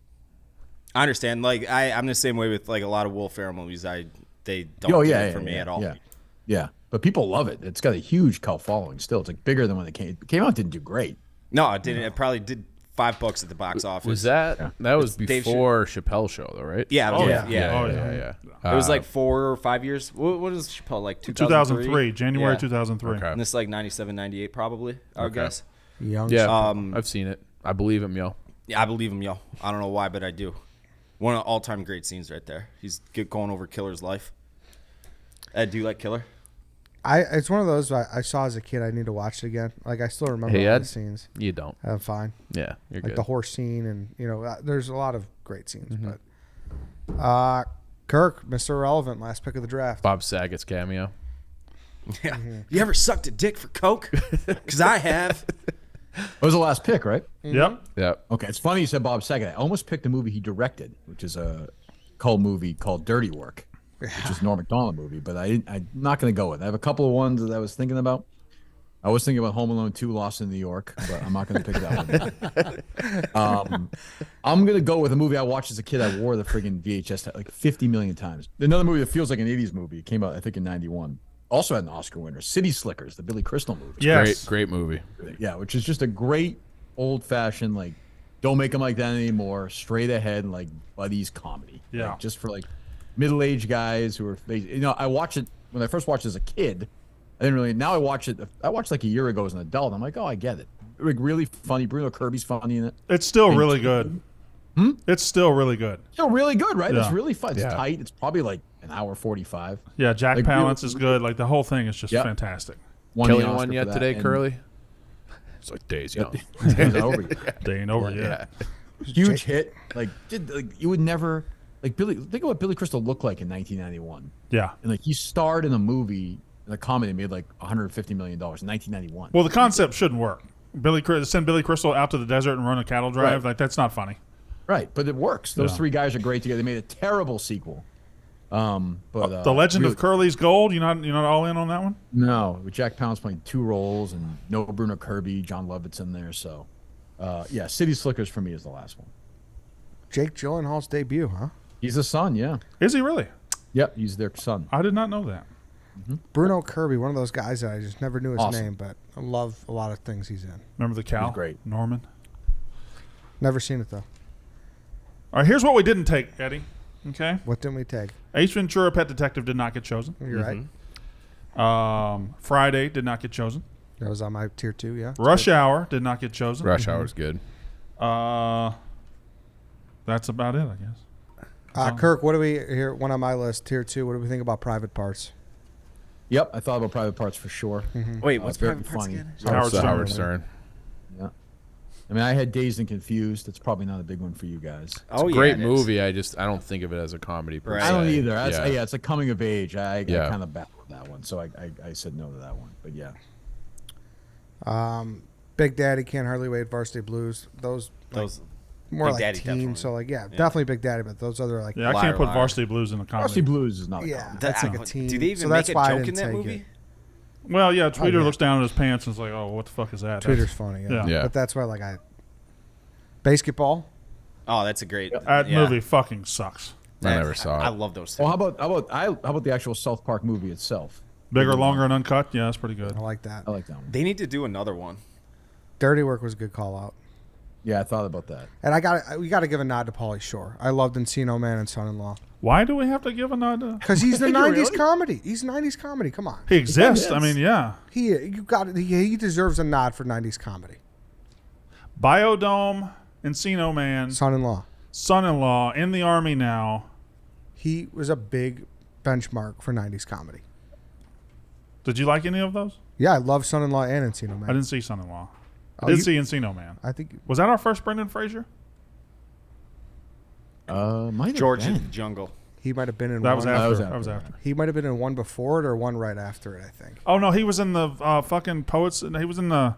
I understand. Like I'm the same way with like a lot of Will Ferrell movies. They don't do it for me at all. Yeah, but people love it. It's got a huge cult following. Still, it's like bigger than when it came out. Didn't do great. No, it didn't. It probably did $5 at the box office. Was that was Dave before Chappelle Show though, right? Yeah. Oh, yeah. yeah. It was like 4 or 5 years. What is Chappelle like? 2003, January Yeah. 2003. Okay. And this is like 97, 98 probably. I would guess. Young. Yeah, I've seen it. I believe him, yo. Yeah, I believe him, yo. I don't know why, but I do. One of the all-time great scenes right there. He's going over Killer's life. Ed, do you like Killer? It's one of those I saw as a kid. I need to watch it again. Like I still remember Hey, all Ed? the scenes. You don't. I'm fine. Yeah, you're Like good. the horse scene, and there's a lot of great scenes. But Kirk, Mr. Irrelevant, last pick of the draft. Bob Saget's cameo. Yeah. You ever sucked a dick for coke? Because I have. It was the last pick, right? Yep. Yeah. Okay, it's funny you said Bob Saget. I almost picked a movie he directed, which is a cult movie called Dirty Work, which is a Norm Macdonald movie, but I'm not going to go with it. I have a couple of ones that I was thinking about. I was thinking about Home Alone 2, Lost in New York, but I'm not going to pick that one. I'm going to go with a movie I watched as a kid. I wore the friggin' VHS like 50 million times. Another movie that feels like an 80s movie. It came out, I think, in 91. Also had an Oscar winner, City Slickers, the Billy Crystal movie. Yes. Great movie. Yeah, which is just a great old-fashioned, like, don't make them like that anymore, straight ahead, like, buddies comedy. Yeah. Like, just for, like, middle-aged guys who are, I watched it, when I first watched it as a kid, I didn't really, now I watched like a year ago as an adult. I'm like, oh, I get it. Like, really funny. Bruno Kirby's funny in it. It's still really good. It's still really good. Still really good, right? Yeah. It's really fun. It's Yeah. tight. It's probably like an hour 45. Yeah, Jack Like, Palance really- is good. Like the whole thing is just Yep. fantastic. Won Killing the Oscar one for yet that, today, and- Curly? It's like days young. It's over yet. They ain't over yet. Yeah. Huge hit. Like you would never think of what Billy Crystal looked like in 1991. Yeah. And like he starred in a movie, in a comedy, made like $150 million in 1991. Well, the concept shouldn't work. Send Billy Crystal out to the desert and run a cattle drive. Right. Like that's not funny. Right, but it works. Those Yeah. three guys are great together. They made a terrible sequel. But The Legend really- of Curly's Gold. You're not all in on that one. No, with Jack Palance playing 2 roles and no Bruno Kirby, John Lovett's in there. So, yeah, City Slickers for me is the last one. Jake Gyllenhaal's debut, huh? He's the son, yeah. Is he really? Yep, he's their son. I did not know that. Bruno Kirby, one of those guys that I just never knew his Awesome. name, but I love a lot of things he's in. Remember the cow? He's great. Norman. Never seen it though. All right. Here's what we didn't take, Eddie. Okay. What didn't we take? Ace Ventura: Pet Detective did not get chosen. You're right. Friday did not get chosen. That was on my tier 2. Yeah. Rush Hour did not get chosen. Rush Hour's good. That's about it, I guess. Kirk, what do we here? One on my list, tier 2. What do we think about Private Parts? Yep, I thought about Private Parts for sure. Wait, what's very Private Parts funny. again? Howard Stern. Howard Stern. Yeah. I mean, I had Dazed and Confused. That's probably not a big one for you guys. Great it is. movie. I don't think of it as a comedy. Per Right. se. I don't either. Yeah. Yeah, it's a coming of age. I Yeah. kind of battled that one, so I said no to that one. But yeah, Big Daddy, Can't Hardly Wait, Varsity Blues. Those more Big like Daddy, teen. definitely. So like definitely Big Daddy. But those other like Yeah, I Liar, can't put liar. Varsity Blues in a comedy. Varsity Blues is not. A yeah, comedy. that's like a teen. Do they even so make that's a why I joke in didn't that take movie? it. Well, yeah, Tweeter yeah. looks down at his pants and is like, "Oh, what the fuck is that?" Twitter's funny. Yeah. Yeah. But that's why like basketball. Oh, that's a great. That movie fucking sucks. I never saw it. I love those. Well, Things. how about the actual South Park movie itself? Bigger, longer, and uncut. Yeah, that's pretty good. I like that. I like that one. They need to do another one. Dirty Work was a good call out. Yeah, I thought about that. And we got to give a nod to Pauly Shore. I loved Encino Man and Son-in-Law Why do we have to give a nod to? because he's the You '90s really? comedy. He's '90s comedy. Come on, He exists. Yes. I mean, yeah. he deserves a nod for '90s comedy. Biodome, Encino Man, Son-in-Law. Son-in-Law, in the army now. He was a big benchmark for '90s comedy. Did you like any of those? Yeah, I love Son-in-Law and Encino Man. I didn't see Son-in-Law. I Oh, did you- see Encino Man. I think Was that our first Brendan Fraser? Might have George in been. the Jungle. he might have been in That one. was that after. was That after was that. after. He might have been in one before it or one right after it. I think. Oh no, he was in the fucking Poets. He was in the.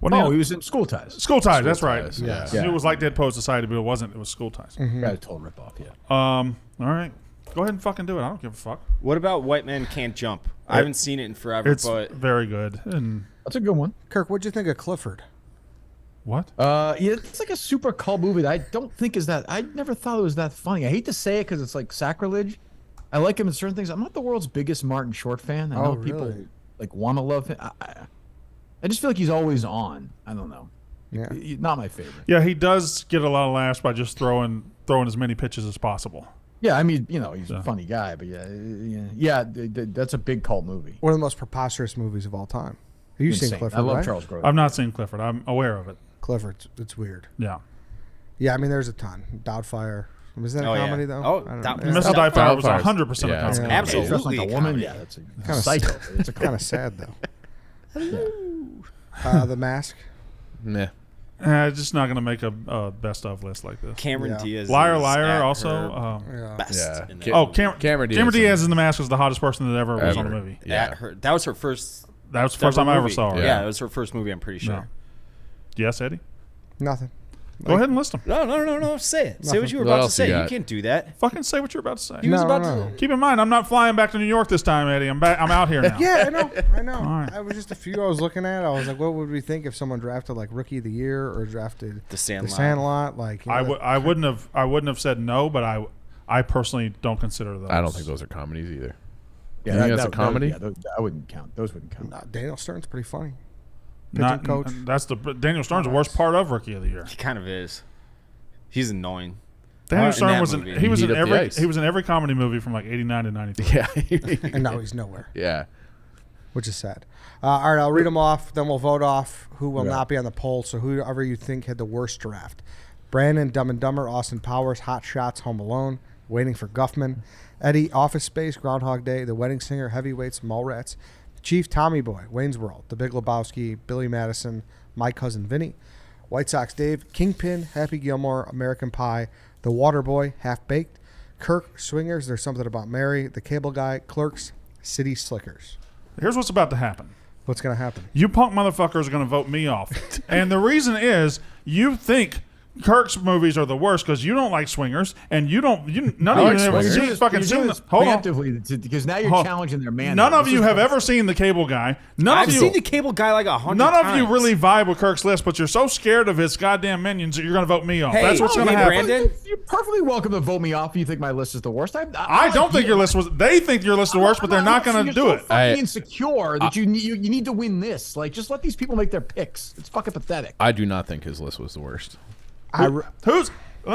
What Oh, he was in School Ties. School Ties. That's right. Ties, yeah. I knew it was like Dead Poets Society, but it wasn't. It was School Ties. Got a total ripoff. Yeah. All right, go ahead and fucking do it. I don't give a fuck. What about White Men Can't Jump? I haven't seen it in forever, It's but very good. And That's a good one. Kirk, what'd you think of Clifford? what? Yeah, it's like a super cult movie that I don't think is that. I never thought it was that funny. I hate to say it because it's like sacrilege. I like him in certain things. I'm not the world's biggest Martin Short fan. I know Oh, people really? like want to love him. I just feel like he's always on. I don't know. Yeah. Not my favorite. Yeah, he does get a lot of laughs by just throwing as many pitches as possible. Yeah, I mean, he's a funny guy, but that's a big cult movie. One of the most preposterous movies of all time. You've seen Insane. Clifford, I love right? Charles Grodin. I've not seen Clifford. I'm aware of it. Clifford, it's weird. Yeah. Yeah, I mean, there's a ton. Doubtfire. Was that a Oh, yeah. comedy though? Oh, I don't that- know. Mrs. Doubtfire was Doubtfire's- 100% yeah, a it's comedy. Yeah. Absolutely. Dressed like a woman. comedy. Yeah, that's a Kinda psycho. It's a Kind of sad though. The Mask. Meh. Just not going to make a best of list like this. Cameron Yeah. Diaz. Liar, is Liar at also. her Yeah. best. Yeah. in that Ca- Oh, movie. Cameron Cameron Diaz in The Mask was the hottest person that ever was on a Ever. movie. Yeah. At her. That was her first. That was the first time I ever movie. saw her. Yeah, it was her first movie. I'm pretty sure. No. Yes, Eddie? Nothing. Go ahead and list them. No. Say it. Say what you were What about to else you say. You got? can't do that. Fucking say what you're about to say. He was No, about no. to. Keep in mind, I'm not flying back to New York this time, Eddie. I'm back. I'm out here now. Yeah, I know. right. I was just a few I was looking at. I was like, what would we think if someone drafted like Rookie of the Year or drafted The Sandlot. The Sandlot? Like, you know, I wouldn't have said no, but I personally don't consider those. I don't think those are comedies either. Yeah, You think that's a comedy? I wouldn't count. Those wouldn't count. Daniel Stern's pretty funny. Not Pitching coach. That's Daniel Stern's the worst part of Rookie of the Year. He kind of is. He's annoying. Daniel in Stern that was in movie. he was Heat in up the every ice. he was in every comedy movie from like 89 to 93. Yeah. And now he's nowhere, Yeah. which is sad. All right, I'll read them off. Then we'll vote off who will Yeah. not be on the poll. So whoever you think had the worst draft. Brandon, Dumb and Dumber, Austin Powers, Hot Shots, Home Alone, Waiting for Guffman, Eddie, Office Space, Groundhog Day, The Wedding Singer, Heavyweights, Mallrats, Chief, Tommy Boy, Wayne's World, The Big Lebowski, Billy Madison, My Cousin Vinny, White Sox Dave, Kingpin, Happy Gilmore, American Pie, The Waterboy, Half Baked, Kirk, Swingers, There's Something About Mary, The Cable Guy, Clerks, City Slickers. Here's what's about to happen. What's going to happen? You punk motherfuckers are going to vote me off. And the reason is you think Kirk's movies are the worst because you don't like Swingers and none I of like you have Swingers. seen fucking You're seen doing the, this hold on. preemptively because now you're Hold- challenging their man. None of you have ever seen The Cable Guy. None I've of you seen the Cable Guy like 100 None times. of you really vibe with Kirk's list, but you're so scared of his goddamn minions that you're going to vote me off. Hey, That's what's going to hey, happen. Brandon. You're perfectly welcome to vote me off if you think my list is the worst. I don't think your list was. They think your list is the worst, but they're not going to do it. Fucking insecure that you need to win this. Like, just let these people make their picks. It's fucking pathetic. I do not think his list was the worst. Let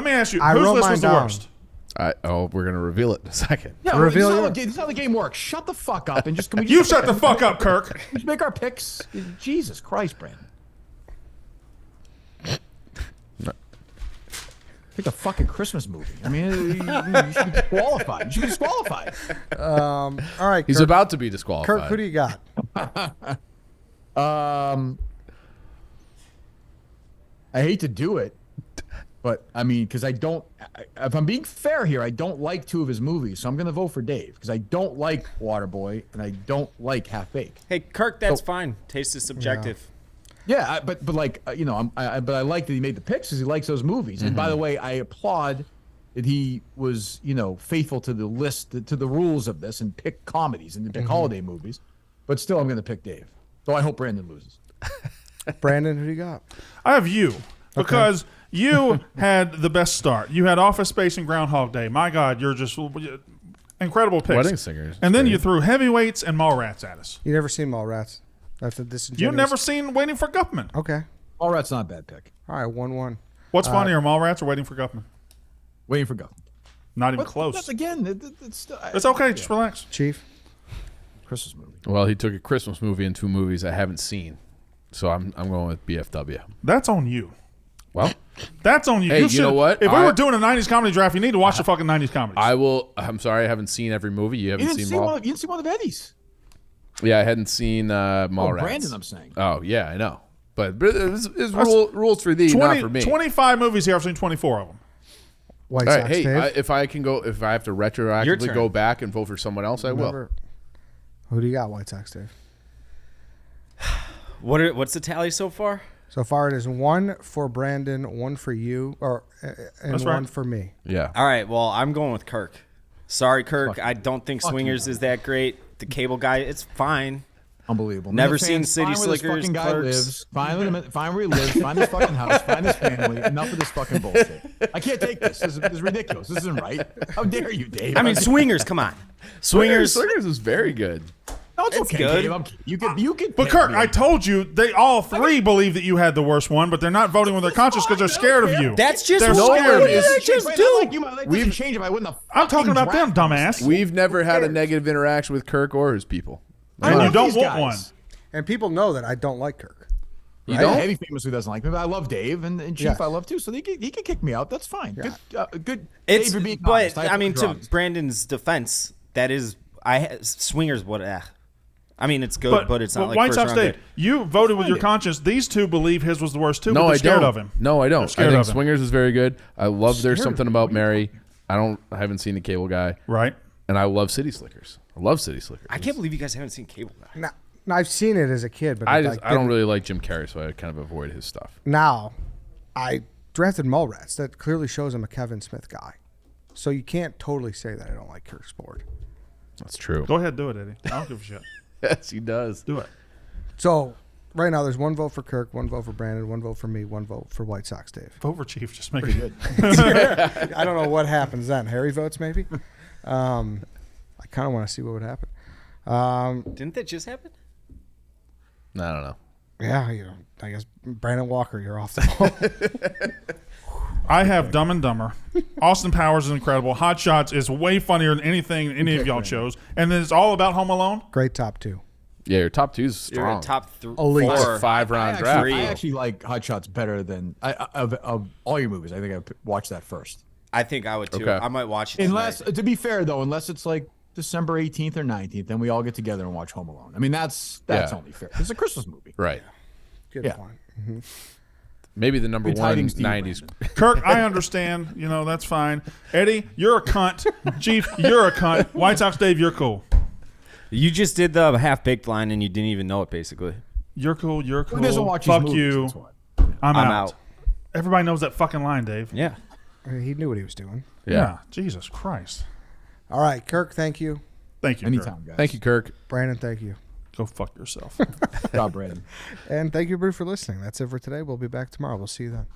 me ask you, I whose wrote list mine was the down. worst? We're gonna reveal it in a second. Yeah, Reveal this your- is how the game works. Shut the fuck up and just can we You just shut the fuck up, Kirk. just make our picks. Jesus Christ, Brandon. Pick a fucking Christmas movie. I mean, you should be disqualified. You should be disqualified. All right, He's Kirk, about to be disqualified. Kirk, who do you got? I hate to do it, but I mean, because if I'm being fair here, I don't like 2 of his movies, so I'm going to vote for Dave because I don't like Waterboy and I don't like Half Baked. Hey, Kirk, that's fine. Taste is subjective. Yeah, but like but I like that he made the picks because he likes those movies. And by the way, I applaud that he was faithful to the list, to the rules of this, and pick comedies and pick holiday movies. But still, I'm going to pick Dave. So I hope Brandon loses. Brandon, who do you got? I have you because you had the best start. You had Office Space and Groundhog Day. My God, you're just incredible picks. Wedding Singers. And then you threw Heavyweights and Mallrats at us. You never seen Mallrats? That's a disingenuous. You've never seen Waiting for Guffman. Okay. Mallrats not a bad pick. All right, 1-1. What's funnier, Mallrats or Waiting for Guffman? Waiting for Guffman. Not even close. That's again, it's still, It's okay. Just relax. Chief. Christmas movie. Well, he took a Christmas movie and 2 movies I haven't seen, so I'm going with BFW. That's on you. Well, That's on you. Hey, you know what? If we were doing a 90s comedy draft, you need to watch the fucking 90s comedies. I will. I'm sorry, I haven't seen every movie. You haven't seen them all. You didn't see one of Eddie's. Yeah, I hadn't seen Mallrats. Brandon, I'm saying. Oh yeah, I know. But it's rules for thee, not for me. 25 movies here. I've seen 24 of them. White All Sox, right, hey, Dave. if I have to retroactively turn. go back and vote for someone else, I will. Remember- Who do you got, White Sox, Dave? What's the tally so far? So far, it is 1 for Brandon, 1 for you, and That's 1 right. for me. Yeah. All right, well, I'm going with Kirk. Sorry, Kirk. I don't think Swingers is that great. The Cable Guy, it's fine. Unbelievable. Never Minifans, seen City find where this Slickers, fucking guy Clerks. lives. Find where he lives. Find his fucking house. Find his family. Enough of this fucking bullshit. I can't take this. This is ridiculous. This isn't right. How dare you, Dave? I mean, Swingers, come on. Swingers. Swingers is very good. no, it's it's okay, good. Dave. I'm kidding. You could. But pick Kirk, me. I told you, they all 3 believe that you had the worst one, but they're not voting with their conscience because they're scared of you. That's just They're what scared of it you. is. I just Wait, do. I like you. I like we've changed him. I wouldn't have. I'm talking about them, fucking dumbass. We've never had a negative interaction with Kirk or his people. And I you love don't these want guys. one. And people know that I don't like Kirk. You Right? don't? Heavy famously doesn't like me, but I love Dave and Chief. Yes. I love too, so he can kick me out. That's fine. Yeah. Good. It's, Dave, you're being but honest. I mean, to drugs. Brandon's defense, that is, Swingers. What? I mean, it's good, but it's not like White first Sox round Dave, good. you voted with your it. conscience. These 2 believe his was the worst too, but No, they're I scared don't. of him. No, I don't. I scared think of him. Swingers is very good. I love There's Scared Something of him? About What do you Mary. I haven't seen The Cable Guy, Right? and I love City Slickers. I love City Slickers. I can't believe you guys haven't seen Cable Guy. Now, I've seen it as a kid, but I like, don't really like Jim Carrey, so I kind of avoid his stuff. Now, I drafted Mallrats. That clearly shows I'm a Kevin Smith guy. So you can't totally say that I don't like Kirk Sport. That's true. Go ahead, do it, Eddie. I don't give a shit. Yes, he does. Do it. So right now, there's 1 vote for Kirk, 1 vote for Brandon, 1 vote for me, 1 vote for White Sox, Dave. Vote for Chief. Just make it good. I don't know what happens then. Harry votes maybe. I kind of want to see what would happen. Didn't that just happen? I don't know. Yeah, I guess Brandon Walker, you're off the ball. I have Dumb and Dumber. Austin Powers is incredible. Hot Shots is way funnier than anything any of y'all chose. And then it's all about Home Alone. Great top 2. Yeah, your top 2's You're strong. in top Elite. It's four. a 5-round I draft. actually like Hot Shots better than of all your movies. I think I watched that first. I think I would too. Okay. I might watch it. Unless, tonight. to be fair though, unless it's like December 18th or 19th, then we all get together and watch Home Alone. I mean, that's Yeah. only fair. It's a Christmas movie. Right. Good Yeah. point. Maybe the number Good 1 tidings to you, 90s. Kirk, I understand. That's fine. Eddie, you're a cunt. Chief, you're a cunt. White Sox Dave, you're cool. You just did the half-baked line and you didn't even know it, basically. You're cool. You're cool. Who doesn't watch Fuck these movies? you. That's why. I'm I'm out. out. Everybody knows that fucking line, Dave. Yeah. I mean, he knew what he was doing. Yeah. Jesus Christ. All right, Kirk, thank you. Thank you. Anytime, Kirk. guys. Thank you, Kirk. Brandon, thank you. Go fuck yourself. Good job, Brandon. And thank you, everybody, for listening. That's it for today. We'll be back tomorrow. We'll see you then.